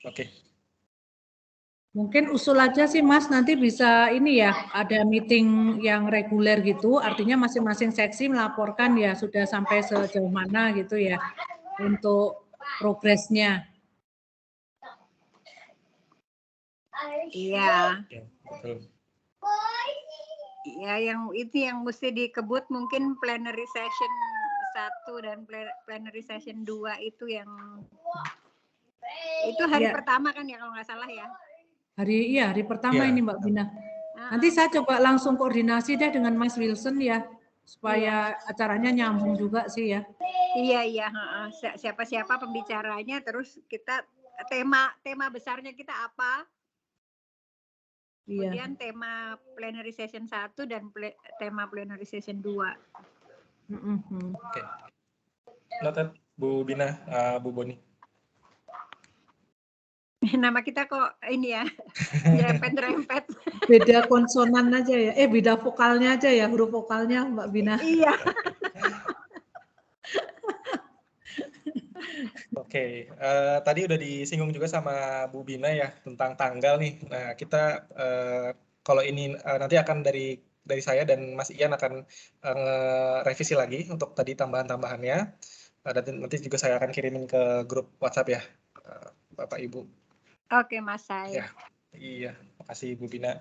Oke. Mungkin usul aja sih Mas, nanti bisa ini ya, ada meeting yang reguler gitu, artinya masing-masing seksi melaporkan ya sudah sampai sejauh mana gitu ya untuk progresnya. Iya. Betul. Ya, yang mesti dikebut mungkin plenary session 1 dan plenary session 2 itu yang itu hari pertama kan ya kalau nggak salah ya. Hari pertama ini Mbak Bina. Nanti saya coba langsung koordinasi deh dengan Mas Wilson ya, supaya acaranya nyambung juga sih ya. Iya. Siapa-siapa pembicaranya, terus kita tema besarnya kita apa? Kemudian tema plenary session 1 dan tema plenary session 2. Oke. Noted Bu Bina, Bu Boni. Nama kita kok ini ya, nyerempet-nyerempet. Beda konsonan aja ya, beda vokalnya aja ya, huruf vokalnya Mbak Bina. Iya. Oke, tadi udah disinggung juga sama Bu Bina ya tentang tanggal nih. Nah kita kalau ini nanti akan dari saya dan Mas Ian akan revisi lagi untuk tadi tambahan-tambahannya. Dan nanti juga saya akan kirimin ke grup WhatsApp ya, Bapak Ibu. Oke Mas Sai. Ya, iya, makasih Bu Bina.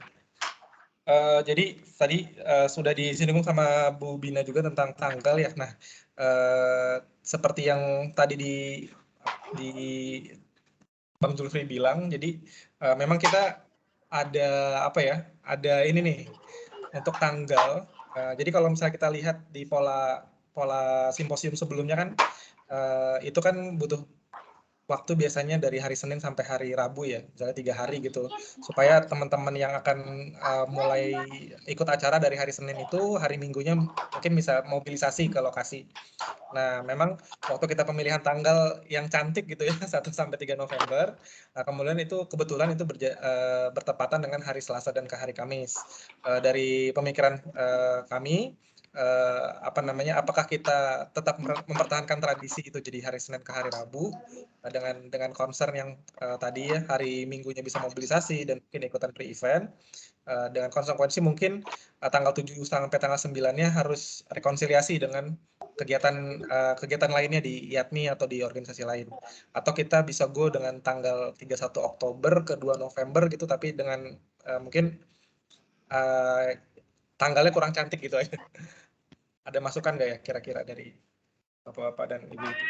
Jadi tadi sudah disinggung sama Bu Bina juga tentang tanggal ya. Nah, seperti yang tadi di Bang Julfri bilang, jadi memang kita ada ada ini nih untuk tanggal. Jadi kalau misalnya kita lihat di pola simposium sebelumnya kan, itu kan butuh waktu biasanya dari hari Senin sampai hari Rabu ya, misalnya 3 hari gitu, supaya teman-teman yang akan mulai ikut acara dari hari Senin itu, hari Minggunya mungkin bisa mobilisasi ke lokasi. Nah, memang waktu kita pemilihan tanggal yang cantik gitu ya, 1 sampai 3 November, kemudian itu kebetulan itu bertepatan dengan hari Selasa dan ke hari Kamis. Dari pemikiran kami, apakah kita tetap mempertahankan tradisi itu jadi hari Senin ke hari Rabu dengan concern yang tadi ya, hari Minggunya bisa mobilisasi dan mungkin ikutan pre-event, dengan konsekuensi mungkin tanggal 7 sampai tanggal 9-nya harus rekonsiliasi dengan kegiatan lainnya di IATMI atau di organisasi lain, atau kita bisa go dengan tanggal 31 Oktober ke 2 November gitu, tapi dengan mungkin tanggalnya kurang cantik gitu aja. Ada masukan nggak ya kira-kira dari Bapak-bapak dan Ibu-ibu?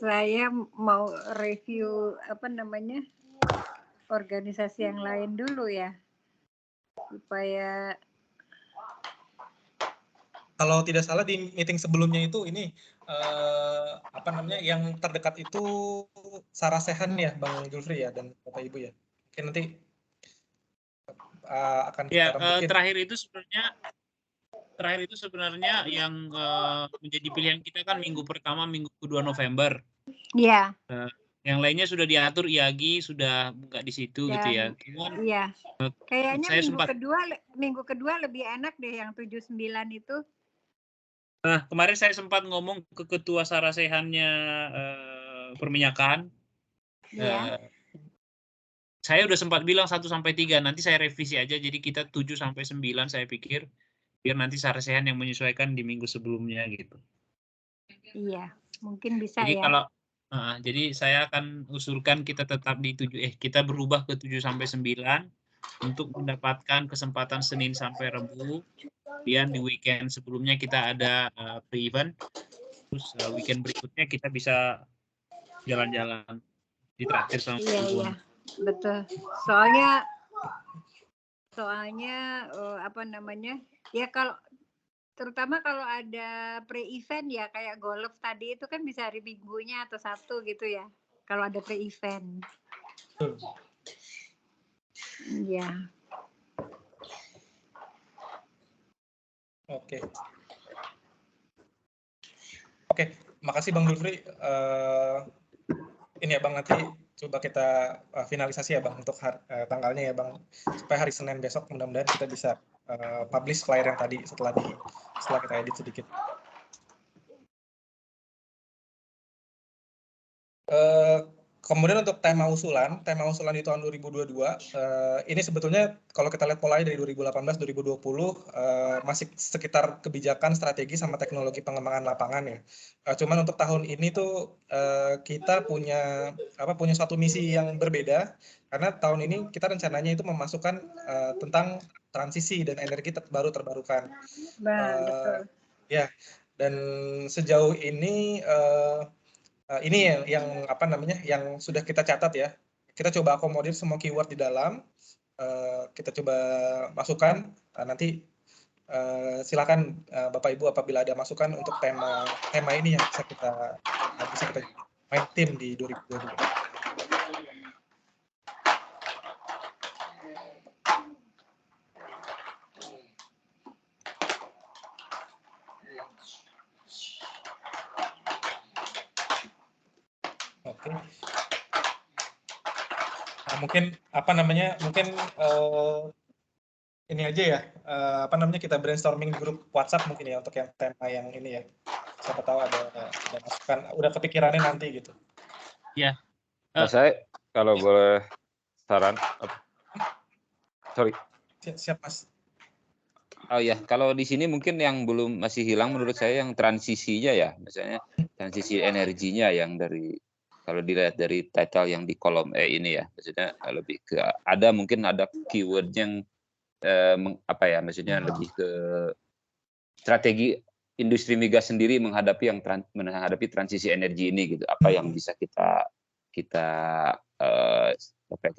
Saya mau review organisasi yang lain dulu ya, supaya kalau tidak salah di meeting sebelumnya itu ini yang terdekat itu Sarasehan ya, Bang Julfri ya, dan Bapak Ibu ya. Oke, nanti akan kita rembukin. Terakhir itu sebenarnya yang menjadi pilihan kita kan minggu pertama, minggu kedua November. Iya. Yang lainnya sudah diatur, IAGI sudah nggak di situ gitu ya. Iya. Kayaknya minggu kedua lebih enak deh yang 79 itu. Nah, kemarin saya sempat ngomong ke ketua Sarasehannya perminyakan. Iya. Saya udah sempat bilang 1 sampai 3, nanti saya revisi aja, jadi kita 7 sampai 9 saya pikir, biar nanti Sarasehan yang menyesuaikan di minggu sebelumnya gitu. Iya, mungkin bisa jadi ya. Jadi saya akan usulkan kita tetap di kita berubah ke 7 sampai 9 untuk mendapatkan kesempatan Senin sampai Rabu. Kemudian di weekend sebelumnya kita ada pre-event, terus weekend berikutnya kita bisa jalan-jalan di traktir sama Iya, betul. Soalnya ya terutama kalau ada pre-event ya kayak golf tadi itu kan bisa hari Minggunya atau Sabtu gitu ya, kalau ada pre-event. Iya. Oke, makasih Bang Julfri. Ini ya Bang, nanti coba kita finalisasi ya Bang untuk tanggalnya ya Bang, supaya hari Senin besok mudah-mudahan kita bisa publish flyer yang tadi setelah kita edit sedikit. Kemudian untuk tema usulan di tahun 2022 ini sebetulnya kalau kita lihat polanya dari 2018-2020 masih sekitar kebijakan, strategi sama teknologi pengembangan lapangan ya. Cuman untuk tahun ini tuh kita punya satu misi yang berbeda, karena tahun ini kita rencananya itu memasukkan tentang transisi dan energi terbarukan. Betul. Ya, dan sejauh ini ini yang yang sudah kita catat ya. Kita coba akomodir semua keyword di dalam. Kita coba masukkan. Nanti silakan Bapak Ibu apabila ada masukan untuk tema ini yang bisa kita main tim di 2022. Oke. Nah, mungkin ini aja ya, kita brainstorming di grup WhatsApp mungkin ya untuk yang tema yang ini ya. Siapa tahu ada masukan, udah kepikirannya nanti gitu. Ya. Saya kalau boleh saran, sorry. Siap Mas. Oh ya, kalau di sini mungkin yang masih hilang menurut saya yang transisinya ya, misalnya transisi energinya yang kalau dilihat dari title yang di kolom E ini ya, maksudnya lebih ke mungkin ada keyword yang maksudnya lebih ke strategi industri migas sendiri menghadapi transisi energi ini gitu. Apa yang bisa kita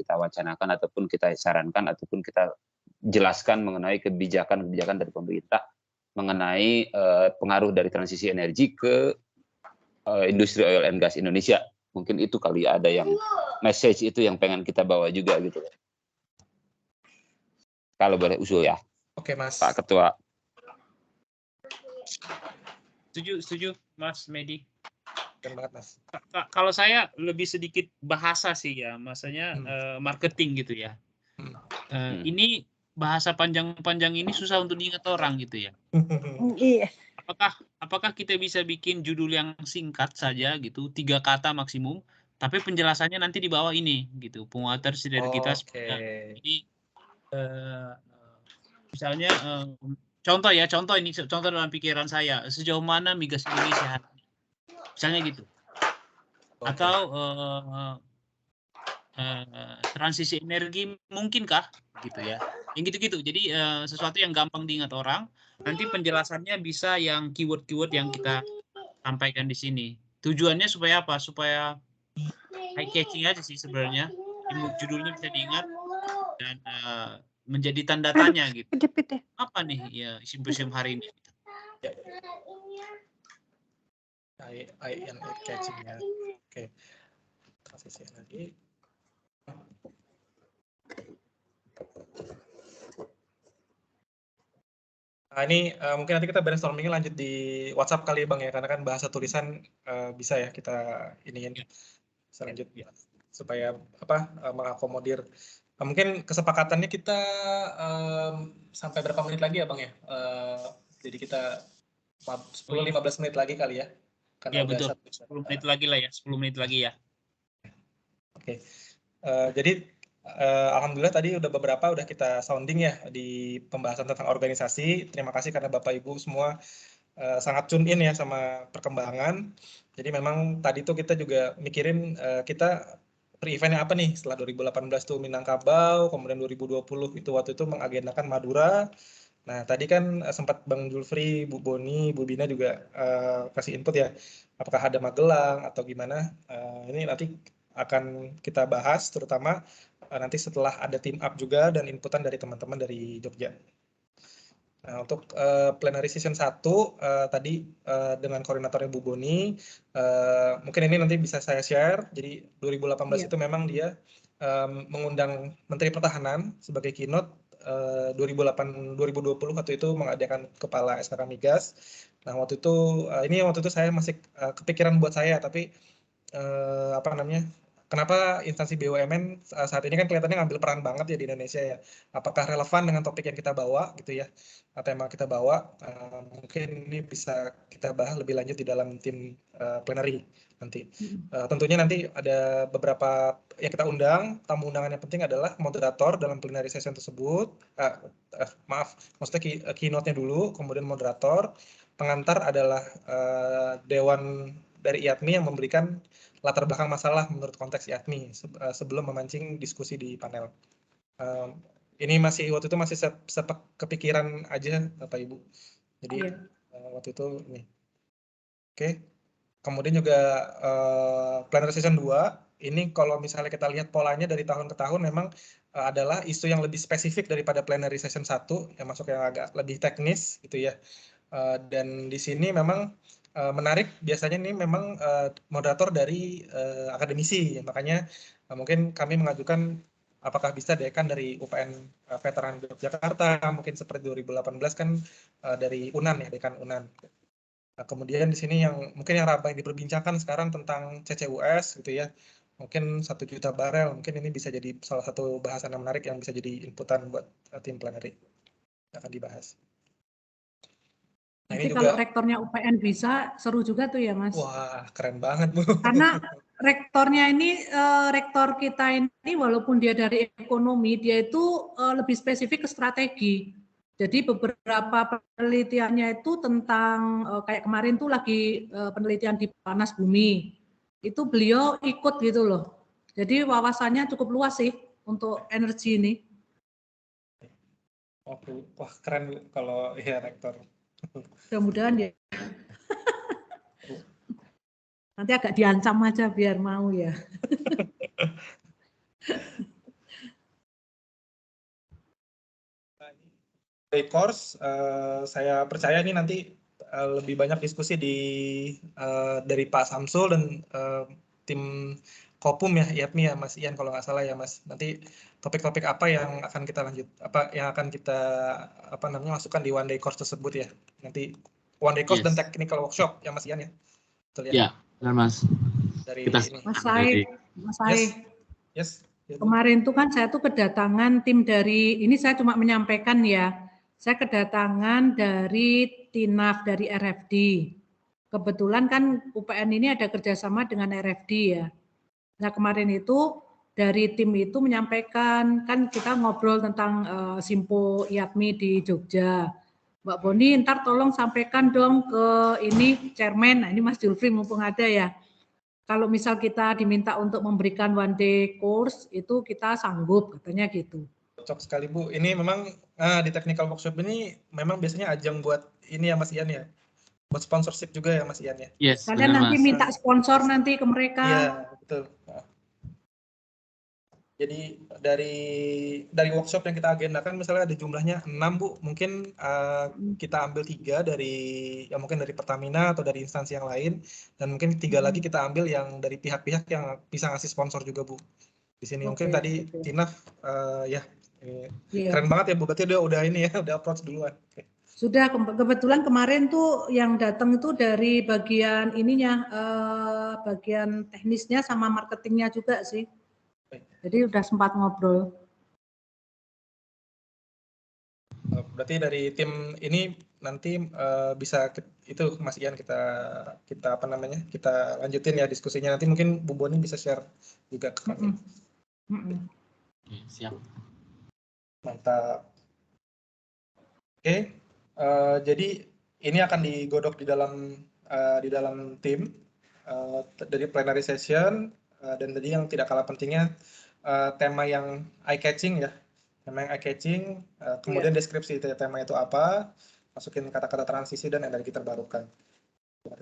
wacanakan ataupun kita sarankan ataupun kita jelaskan mengenai kebijakan dari pemerintah mengenai pengaruh dari transisi energi ke industri oil and gas Indonesia. Mungkin itu kali ada yang message itu yang pengen kita bawa juga gitu. Kalau boleh usul ya. Oke Mas. Pak Ketua. Setuju Mas Medi. Keren banget, Mas. Kalau saya lebih sedikit bahasa sih ya, maksudnya marketing gitu ya. Ini bahasa panjang-panjang ini susah untuk diingat orang gitu ya. Iya. Apakah kita bisa bikin judul yang singkat saja gitu, 3 kata maksimum, tapi penjelasannya nanti di bawah ini gitu, penguatan sinergitas. Jadi misalnya contoh dalam pikiran saya, sejauh mana migas Indonesia, misalnya gitu. Atau transisi energi mungkinkah gitu ya, yang gitu-gitu. Jadi sesuatu yang gampang diingat orang, nanti penjelasannya bisa yang keyword-keyword yang kita sampaikan di sini. Tujuannya supaya apa? Supaya eye catching aja sih sebenarnya, judulnya bisa diingat dan menjadi tanda tanya gitu. Apa nih ya simposium hari ini? Eye catching ya. Oke. Transisi energi. Nah, ini mungkin nanti kita brainstorming lanjut di WhatsApp kali Bang ya, karena kan bahasa tulisan bisa ya kita iniin selanjut supaya mengakomodir. Mungkin kesepakatannya kita sampai berapa menit lagi ya Bang ya? Jadi kita 10-15 menit lagi kali ya. Karena betul. 10 menit lagi lah ya, 10 menit lagi ya. Oke. Jadi alhamdulillah tadi udah kita sounding ya di pembahasan tentang organisasi. Terima kasih karena Bapak Ibu semua sangat tune in ya sama perkembangan. Jadi memang tadi tuh kita juga mikirin kita pre-eventnya apa nih setelah 2018 tuh Minangkabau, kemudian 2020 itu waktu itu mengagendakan Madura. Nah tadi kan sempat Bang Julfri, Bu Boni, Bu Bina juga kasih input ya. Apakah ada Magelang atau gimana? Ini nanti akan kita bahas terutama nanti setelah ada team up juga dan inputan dari teman-teman dari Jogja. Nah, untuk plenary season 1 tadi dengan koordinatornya Bu Boni, mungkin ini nanti bisa saya share. Jadi 2018 itu memang dia mengundang Menteri Pertahanan sebagai keynote. 2020 waktu itu mengadakan Kepala SKK Migas. Nah waktu itu saya masih kepikiran buat saya, tapi kenapa instansi BUMN saat ini kan kelihatannya ngambil peran banget ya di Indonesia ya. Apakah relevan dengan topik yang kita bawa gitu ya, tema kita bawa, mungkin ini bisa kita bahas lebih lanjut di dalam tim plenary nanti. Tentunya nanti ada beberapa yang kita undang, tamu undangan yang penting adalah moderator dalam plenary session tersebut, maksudnya keynote-nya dulu, kemudian moderator, pengantar adalah Dewan dari IATMI yang memberikan latar belakang masalah menurut konteks IATMI sebelum memancing diskusi di panel. Ini waktu itu masih kepikiran aja Bapak Ibu. Jadi waktu itu ini. Oke. Kemudian juga plenary session 2, ini kalau misalnya kita lihat polanya dari tahun ke tahun memang adalah isu yang lebih spesifik daripada plenary session 1 yang masuk yang agak lebih teknis gitu ya. Dan di sini memang menarik biasanya ini memang moderator dari akademisi, makanya mungkin kami mengajukan apakah bisa dekan dari UPN Veteran Yogyakarta, mungkin seperti 2018 kan dari UNAN ya, dekan UNAN. Nah, kemudian di sini yang mungkin yang ramai diperbincangkan sekarang tentang CCUS gitu ya, mungkin 1 juta barel, mungkin ini bisa jadi salah satu bahasan yang menarik yang bisa jadi inputan buat tim plenary yang akan dibahas. Nah, jadi kalau rektornya UPN bisa, seru juga tuh ya Mas. Wah, keren banget Bu. Karena rektornya ini, rektor kita ini walaupun dia dari ekonomi, dia itu lebih spesifik ke strategi. Jadi beberapa penelitiannya itu tentang, kayak kemarin tuh lagi penelitian di panas bumi, itu beliau ikut gitu loh. Jadi wawasannya cukup luas sih untuk energi ini. Wah keren kalau ya rektor. Mudah-mudahan ya. Nanti agak diancam aja biar mau ya. Course, saya percaya ini nanti lebih banyak diskusi dari Pak Samsul dan tim Kopum ya, IATMI ya Mas Ian kalau nggak salah ya Mas. Nanti topik-topik apa yang akan kita masukkan di one day course tersebut ya. Nanti one day course dan technical workshop ya Mas Ian ya. Betul ya? Benar, Mas. Dari Kita ini. Mas Said, Mas Said. Yes. Kemarin tuh kan saya tuh kedatangan tim dari, ini saya cuma menyampaikan ya, saya kedatangan dari TINAF, dari RFD. Kebetulan kan UPN ini ada kerjasama dengan RFD ya. Nah kemarin itu dari tim itu menyampaikan, kan kita ngobrol tentang Simpo IATMI di Jogja. Mbak Boni ntar tolong sampaikan dong ke ini chairman, nah ini Mas Julfri mumpung ada ya. Kalau misal kita diminta untuk memberikan one day course, itu kita sanggup, katanya gitu. Cocok sekali Bu. Ini memang di technical workshop ini memang biasanya ajang buat ini ya Mas Ian ya. Buat sponsorship juga ya Mas Ian ya. Yes, kalian benar, nanti Mas. minta sponsor nanti ke mereka. Iya, betul. Jadi dari workshop yang kita agendakan misalnya ada jumlahnya 6 Bu, mungkin kita ambil 3 dari ya mungkin dari Pertamina atau dari instansi yang lain, dan mungkin 3 lagi kita ambil yang dari pihak-pihak yang bisa ngasih sponsor juga Bu. Di sini mungkin tadi TINAF ya keren banget ya Bu, berarti dia udah ini ya, udah approach duluan. Sudah, kebetulan kemarin tuh yang datang itu dari bagian ininya, bagian teknisnya sama marketingnya juga sih. Jadi udah sempat ngobrol. Berarti dari tim ini nanti bisa itu Mas Ian kita apa namanya, kita lanjutin ya diskusinya, nanti mungkin Bu Boni bisa share juga ke kami. Siap. Mantap. Oke, jadi ini akan digodok di dalam tim dari plenary session, dan tadi yang tidak kalah pentingnya tema yang eye catching ya. Tema yang eye catching, kemudian deskripsi tema itu apa, masukin kata-kata transisi dan energi terbarukan.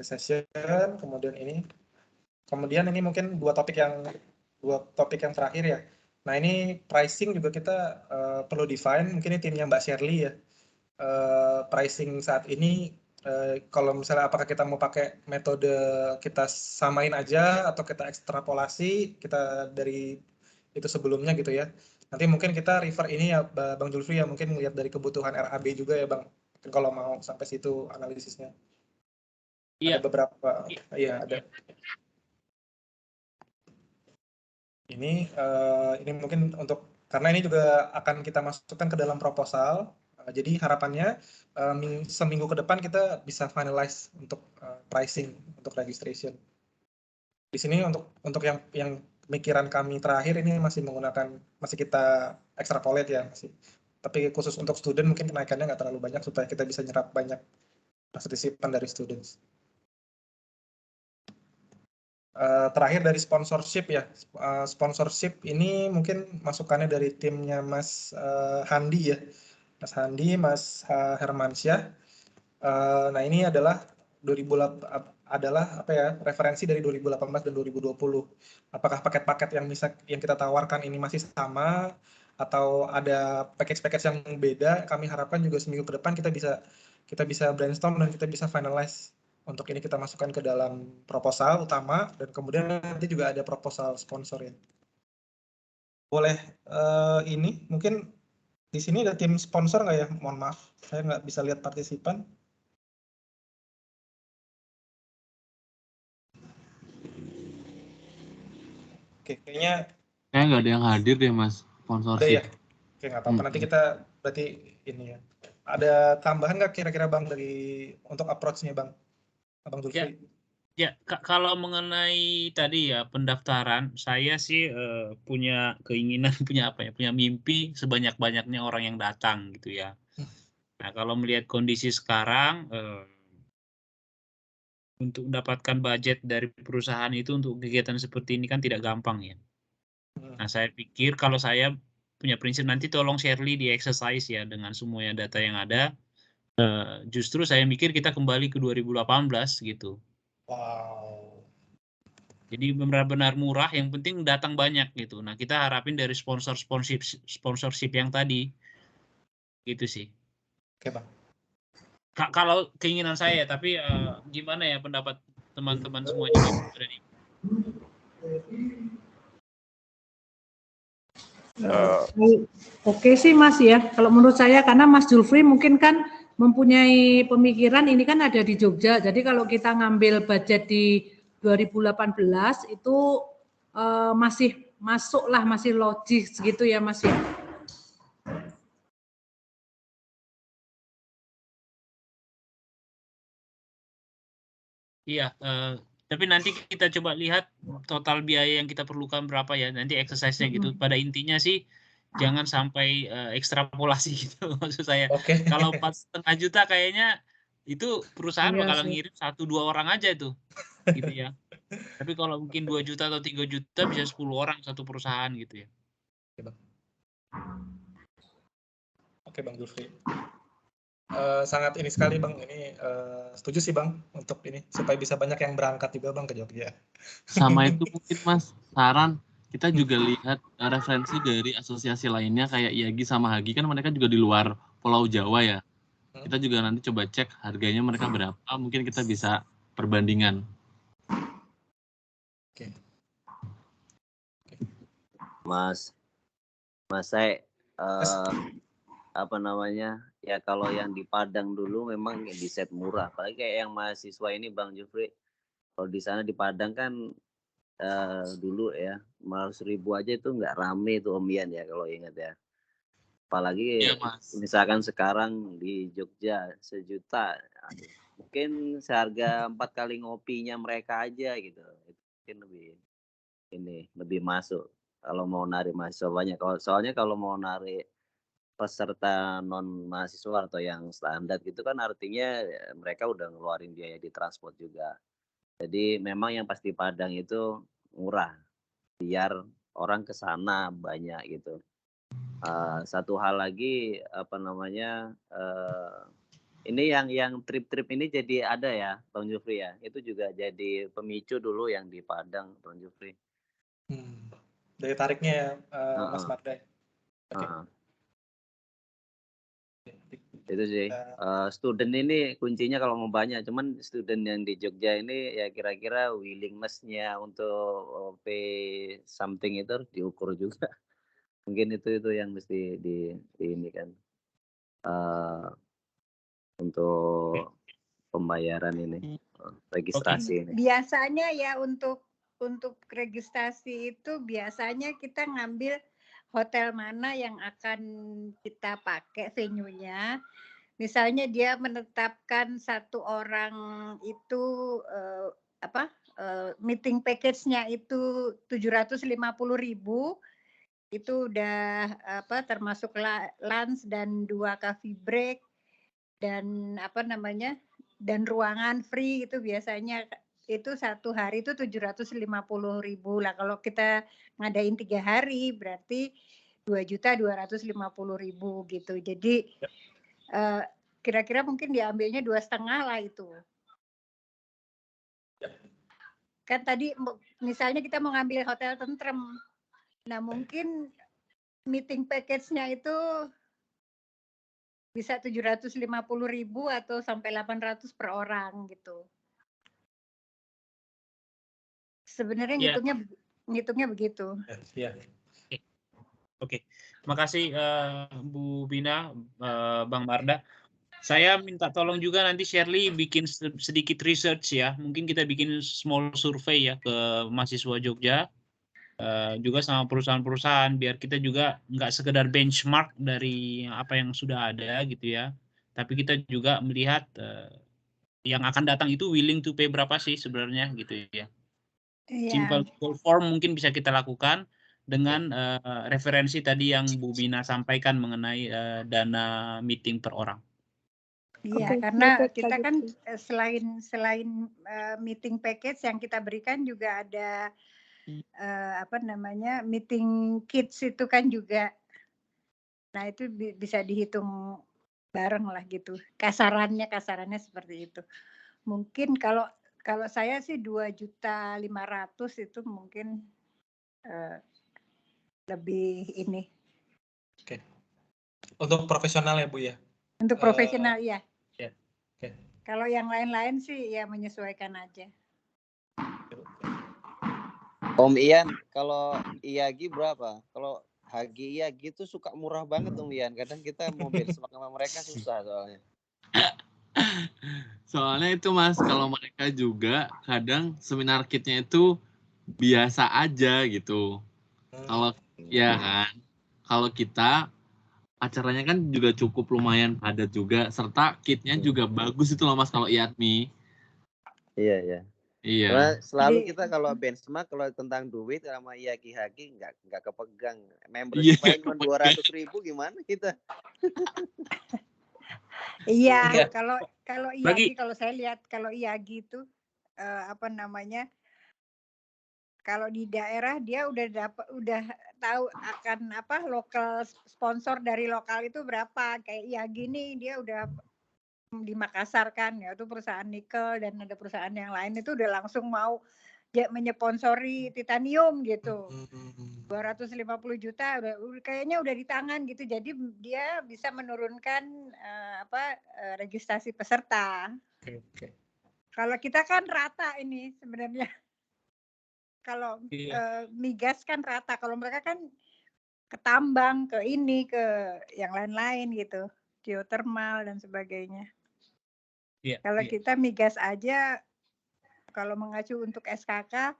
Session, kemudian ini mungkin dua topik yang terakhir ya. Nah ini pricing juga kita perlu define, mungkin ini timnya Mbak Shirley ya. Pricing saat ini, kalau misalnya apakah kita mau pakai metode kita samain aja atau kita ekstrapolasi kita dari itu sebelumnya gitu ya. Nanti mungkin kita refer ini ya Bang Julfri ya, mungkin lihat dari kebutuhan RAB juga ya Bang, mungkin kalau mau sampai situ analisisnya. Ada beberapa, iya ada. Ini mungkin karena ini juga akan kita masukkan ke dalam proposal, jadi harapannya seminggu ke depan kita bisa finalize untuk pricing, untuk registration. Di sini untuk yang pemikiran kami terakhir ini masih kita extrapolate ya masih. Tapi khusus untuk student mungkin kenaikannya nggak terlalu banyak supaya kita bisa nyerap banyak partisipan dari students. Terakhir dari sponsorship ya, sponsorship ini mungkin masukannya dari timnya Mas Handi ya, Mas Handi, Mas Hermansyah. Nah ini adalah referensi dari 2018 dan 2020. Apakah paket-paket yang kita tawarkan ini masih sama atau ada package-package yang beda? Kami harapkan juga seminggu ke depan kita bisa brainstorm dan kita bisa finalize. Untuk ini kita masukkan ke dalam proposal utama dan kemudian nanti juga ada proposal sponsor ya. Boleh ini mungkin di sini ada tim sponsor nggak ya? Mohon maaf, saya nggak bisa lihat partisipan. Oke, kayaknya nggak ada yang hadir deh Mas, sponsorship. Ada ya? Oke, nggak apa-apa. Nanti kita berarti ini ya. Ada tambahan nggak kira-kira Bang untuk approach-nya Bang? Abang Zulfi. Ya, kalau mengenai tadi ya pendaftaran, saya sih punya keinginan, punya mimpi sebanyak-banyaknya orang yang datang gitu ya. Nah, kalau melihat kondisi sekarang, untuk mendapatkan budget dari perusahaan itu untuk kegiatan seperti ini kan tidak gampang ya. Nah, saya pikir kalau saya punya prinsip nanti tolong Shirley di exercise ya dengan semua data yang ada. Justru saya mikir kita kembali ke 2018 gitu. Wow. Jadi benar-benar murah, yang penting datang banyak gitu. Nah, kita harapin dari sponsorship yang tadi, gitu sih. Oke Bang. Kalau keinginan saya, tapi gimana ya pendapat teman-teman semua juga ada nih? Oke sih Mas ya, kalau menurut saya karena Mas Julfri mungkin kan mempunyai pemikiran ini kan ada di Jogja, jadi kalau kita ngambil budget di 2018 itu masih masuk lah, masih logis gitu ya Mas ya. Iya, tapi nanti kita coba lihat total biaya yang kita perlukan berapa ya, nanti exercise-nya gitu. Pada intinya sih jangan sampai ekstrapolasi gitu maksud saya. Oke. Kalau 4,5 juta kayaknya itu perusahaan Iya bakalan sih. ngirim 1-2 orang aja itu, gitu ya. Tapi kalau mungkin 2 juta atau 3 juta bisa 10 orang satu perusahaan gitu ya. Oke Bang Zulfi. Sangat ini sekali Bang, ini setuju sih Bang untuk ini supaya bisa banyak yang berangkat juga Bang ke Jogja. Sama itu mungkin Mas, saran kita juga lihat referensi dari asosiasi lainnya kayak IAGI sama HAGI, kan mereka juga di luar Pulau Jawa ya. Kita juga nanti coba cek harganya mereka berapa, mungkin kita bisa perbandingan. Oke. Mas saya apa namanya ya, kalau yang di Padang dulu memang di set murah, apalagi kayak yang mahasiswa ini Bang Jufri. Kalau di sana di Padang kan dulu ya 500.000 aja itu nggak rame itu Om Ian ya kalau ingat ya. Apalagi ya, misalkan sekarang di Jogja 1 juta, mungkin seharga 4 kali ngopinya mereka aja gitu. Itu mungkin lebih masuk kalau mau narik mahasiswa banyak. Soalnya kalau mau narik peserta non mahasiswa atau yang standar gitu kan artinya mereka udah ngeluarin biaya di transport juga. Jadi memang yang pasti Padang itu murah, biar orang ke sana banyak gitu. Satu hal lagi apa namanya, ini yang trip-trip ini jadi ada ya Bang Jufri ya, itu juga jadi pemicu dulu yang di Padang Bang Jufri. Dari tariknya Mas Marda. Okay. Itu sih student ini kuncinya kalau mau banyak, cuman student yang di Jogja ini ya kira-kira willingness-nya untuk pay something itu harus diukur juga. Mungkin itu yang mesti di ini kan untuk pembayaran ini, registrasi ini. Biasanya ya untuk registrasi itu biasanya kita ngambil hotel mana yang akan kita pakai venue-nya. Misalnya dia menetapkan 1 orang itu meeting package-nya itu 750.000, itu udah termasuk lunch dan 2 coffee break dan dan ruangan free itu biasanya itu 1 hari itu 750.000 lah. Kalau kita ngadain 3 hari berarti 2.250.000 gitu. Jadi kira-kira mungkin diambilnya 2,5 lah itu. Kan tadi misalnya kita mau ngambil hotel tentrem, nah mungkin meeting package-nya itu bisa 750.000 atau sampai 800 per orang gitu. Sebenarnya ngitungnya begitu. Iya. Oke. Makasih Bu Bina, Bang Marda. Saya minta tolong juga nanti Shirley bikin sedikit research ya. Mungkin kita bikin small survey ya ke mahasiswa Jogja. Juga sama perusahaan-perusahaan biar kita juga nggak sekedar benchmark dari apa yang sudah ada gitu ya. Tapi kita juga melihat yang akan datang itu willing to pay berapa sih sebenarnya gitu ya. Simple Google Form mungkin bisa kita lakukan dengan referensi tadi yang Bu Bina sampaikan mengenai dana meeting per orang. Iya, karena kita kan selain meeting package yang kita berikan juga ada meeting kits itu kan juga. Nah, itu bisa dihitung bareng lah gitu. Kasarannya seperti itu. Mungkin kalau saya sih 2.500.000 itu mungkin lebih ini. Oke. Untuk profesional ya Bu ya? Untuk profesional ya. Okay. Kalau yang lain-lain sih ya menyesuaikan aja. Om Ian, kalau IAGI berapa? Kalau HAGI IAGI itu suka murah banget Om Ian. Kadang kita mau benchmark sama mereka susah soalnya. Soalnya itu Mas, kalau mereka juga kadang seminar kitnya itu biasa aja gitu. Kalau ya kan, kalau kita acaranya kan juga cukup lumayan padat juga, serta kitnya juga bagus itu loh Mas kalau IATMI. Iya, iya. Iya. Karena selalu kita kalau benchmark kalau tentang duit sama IAKI-HAKI nggak kepegang. Membership aja cuma 200.000 gimana kita? Iya, kalau IAGI, kalau saya lihat kalau IAGI itu apa namanya, kalau di daerah dia udah tahu akan apa lokal sponsor dari lokal itu berapa. Kayak IAGI nih dia udah di Makassar kan, ya itu perusahaan nikel dan ada perusahaan yang lain itu udah langsung mau menyponsori titanium gitu. 250 juta kayaknya udah di tangan gitu. Jadi dia bisa menurunkan registrasi peserta. Oke. Kalau kita kan rata ini sebenarnya. Kalau migas kan rata. Kalau mereka kan ke tambang, ke ini, ke yang lain-lain gitu. Geothermal dan sebagainya. Kalau kita migas aja, kalau mengacu untuk SKK,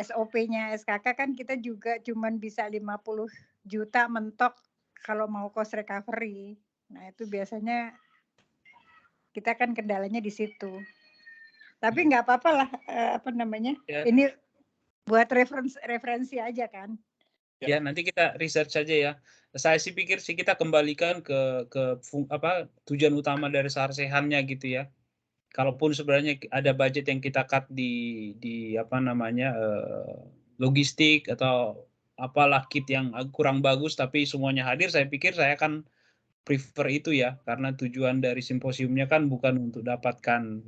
SOP-nya SKK kan kita juga cuman bisa 50 juta mentok kalau mau cost recovery. Nah itu biasanya kita kan kendalanya di situ. Tapi nggak apa-apa lah, ini buat referensi aja kan. Ya nanti kita research saja ya. Saya sih pikir sih kita kembalikan ke tujuan utama dari sarsehannya gitu ya. Kalaupun sebenarnya ada budget yang kita cut di logistik atau apalah kit yang kurang bagus tapi semuanya hadir, saya pikir saya akan prefer itu ya, karena tujuan dari simposiumnya kan bukan untuk dapatkan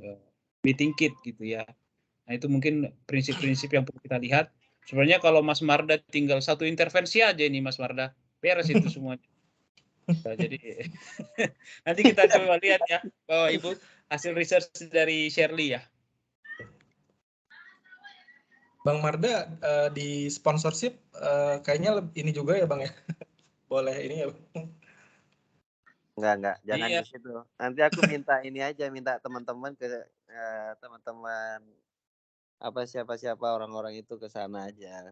meeting kit gitu ya. Nah itu mungkin prinsip-prinsip yang perlu kita lihat. Sebenarnya kalau Mas Marda tinggal satu intervensi aja ini Mas Marda, beres itu semuanya. Nah, jadi nanti kita coba lihat ya Bapak Ibu hasil research dari Shirley ya. Bang Marda di sponsorship kayaknya ini juga ya Bang ya. Boleh ini ya Bang. Enggak, jangan di situ. Nanti aku minta ini aja, minta teman-teman ke teman-teman siapa orang-orang itu ke sana aja.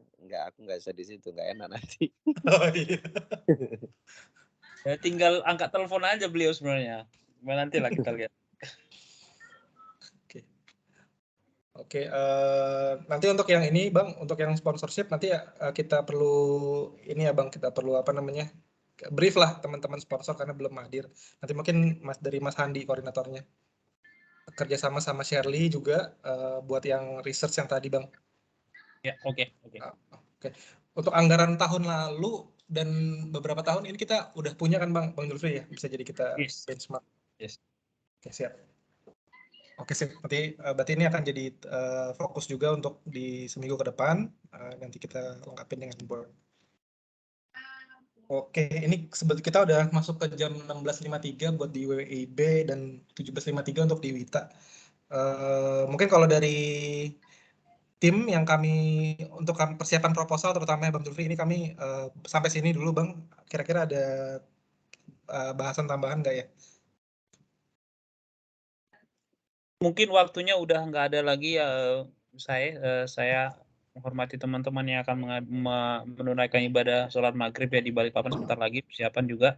Aku nggak bisa di situ, nggak enak nanti. Oh iya. Ya, tinggal angkat telepon aja beliau sebenarnya. Nanti lah kita lihat. Oke, nanti untuk yang ini Bang, untuk yang sponsorship nanti kita perlu ini ya Bang, kita perlu brief lah teman-teman sponsor karena belum hadir. Nanti mungkin dari Mas Handi koordinatornya. Kerjasama sama Shirley juga buat yang research yang tadi Bang. Ya, oke. Untuk anggaran tahun lalu dan beberapa tahun ini kita udah punya kan Bang Julfri ya, bisa jadi kita benchmark. Yes. Oke, siap. Oke sih, berarti ini akan jadi fokus juga untuk di seminggu ke depan. Nanti kita lengkapin dengan board. Oke, ini kita udah masuk ke jam 16.53 buat di WIB dan 17.53 untuk di WITA. Mungkin kalau dari tim yang kami untuk persiapan proposal terutama Bang Julfri ini kami sampai sini dulu Bang. Kira-kira ada bahasan tambahan nggak ya? Mungkin waktunya udah nggak ada lagi ya. Saya menghormati teman-teman yang akan menunaikan ibadah sholat maghrib ya di Balikpapan sebentar lagi, persiapan juga.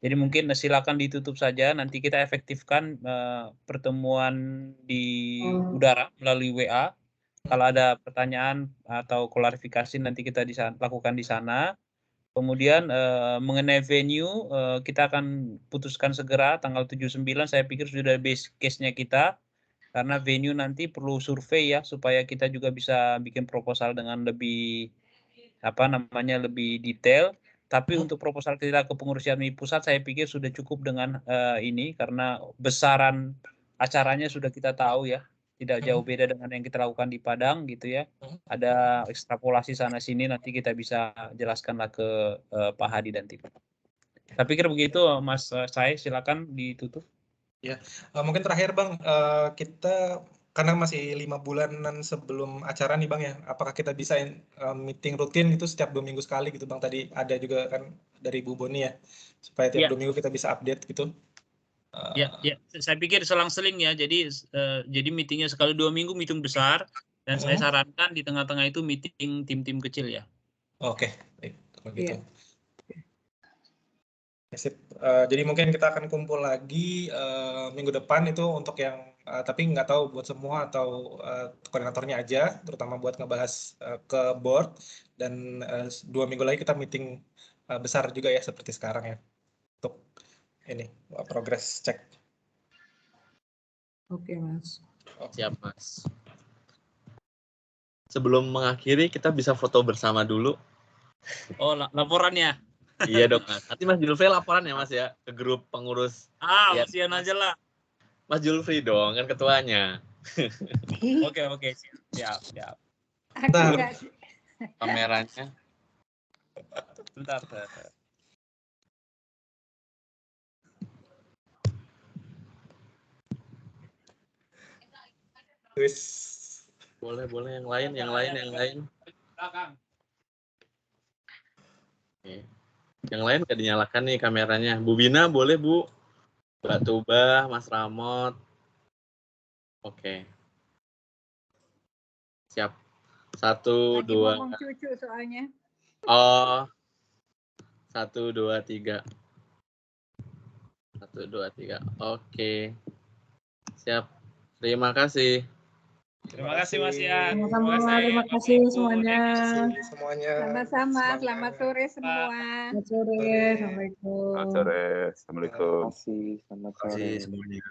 Jadi mungkin silakan ditutup saja, nanti kita efektifkan pertemuan di udara melalui WA. Kalau ada pertanyaan atau klarifikasi nanti kita lakukan di sana. Kemudian mengenai venue, kita akan putuskan segera tanggal 7-9, saya pikir sudah base case-nya kita. Karena venue nanti perlu survei ya supaya kita juga bisa bikin proposal dengan lebih lebih detail. Tapi untuk proposal kita ke pengurus YATMI pusat saya pikir sudah cukup dengan ini karena besaran acaranya sudah kita tahu ya, tidak jauh beda dengan yang kita lakukan di Padang gitu ya. Ada ekstrapolasi sana sini nanti kita bisa jelaskanlah ke Pak Hadi dan tim. Saya pikir begitu Mas Sae, silakan ditutup. Ya, mungkin terakhir Bang, kita karena masih 5 bulanan sebelum acara nih Bang ya, apakah kita bisa meeting rutin itu setiap 2 minggu sekali gitu Bang? Tadi ada juga kan dari Bu Boni ya, supaya tiap 2 minggu kita bisa update gitu. Ya, saya pikir selang-seling ya. Jadi meetingnya sekali 2 minggu meeting besar, dan saya sarankan di tengah-tengah itu meeting tim-tim kecil ya. Oke, baik. Kalau gitu. Iya. Sip. Jadi mungkin kita akan kumpul lagi minggu depan itu untuk yang tapi nggak tahu buat semua atau koordinatornya aja, terutama buat ngebahas ke board, dan 2 minggu lagi kita meeting besar juga ya seperti sekarang ya untuk ini progress check. Oke, Mas. Siap, Mas. Sebelum mengakhiri, kita bisa foto bersama dulu. Oh, laporannya. Iya dong, Mas. Nanti Mas Julfri laporan ya, Mas ya, ke grup pengurus. Ya, kasihan aja lah. Mas Julfri dong, kan ketuanya. Oke, siap. Bentar. Kameranya. Bentar. Boleh yang lain. Belakang. Oke. Yang lain nggak dinyalakan nih kameranya. Bu Bina boleh, Bu. Mbak Tuba, Mas Ramot. Oke. Siap. 1, 2. Ngomong cucu soalnya. Oh. 1, 2, 3. 1, 2, 3. Oke. Siap. Terima kasih. Terima kasih Mas Ian. Terima kasih semuanya. Sama-sama. Selamat sore semua. Selamat sore. Assalamualaikum. Selamat sore. Assalamualaikum. Terima kasih semuanya.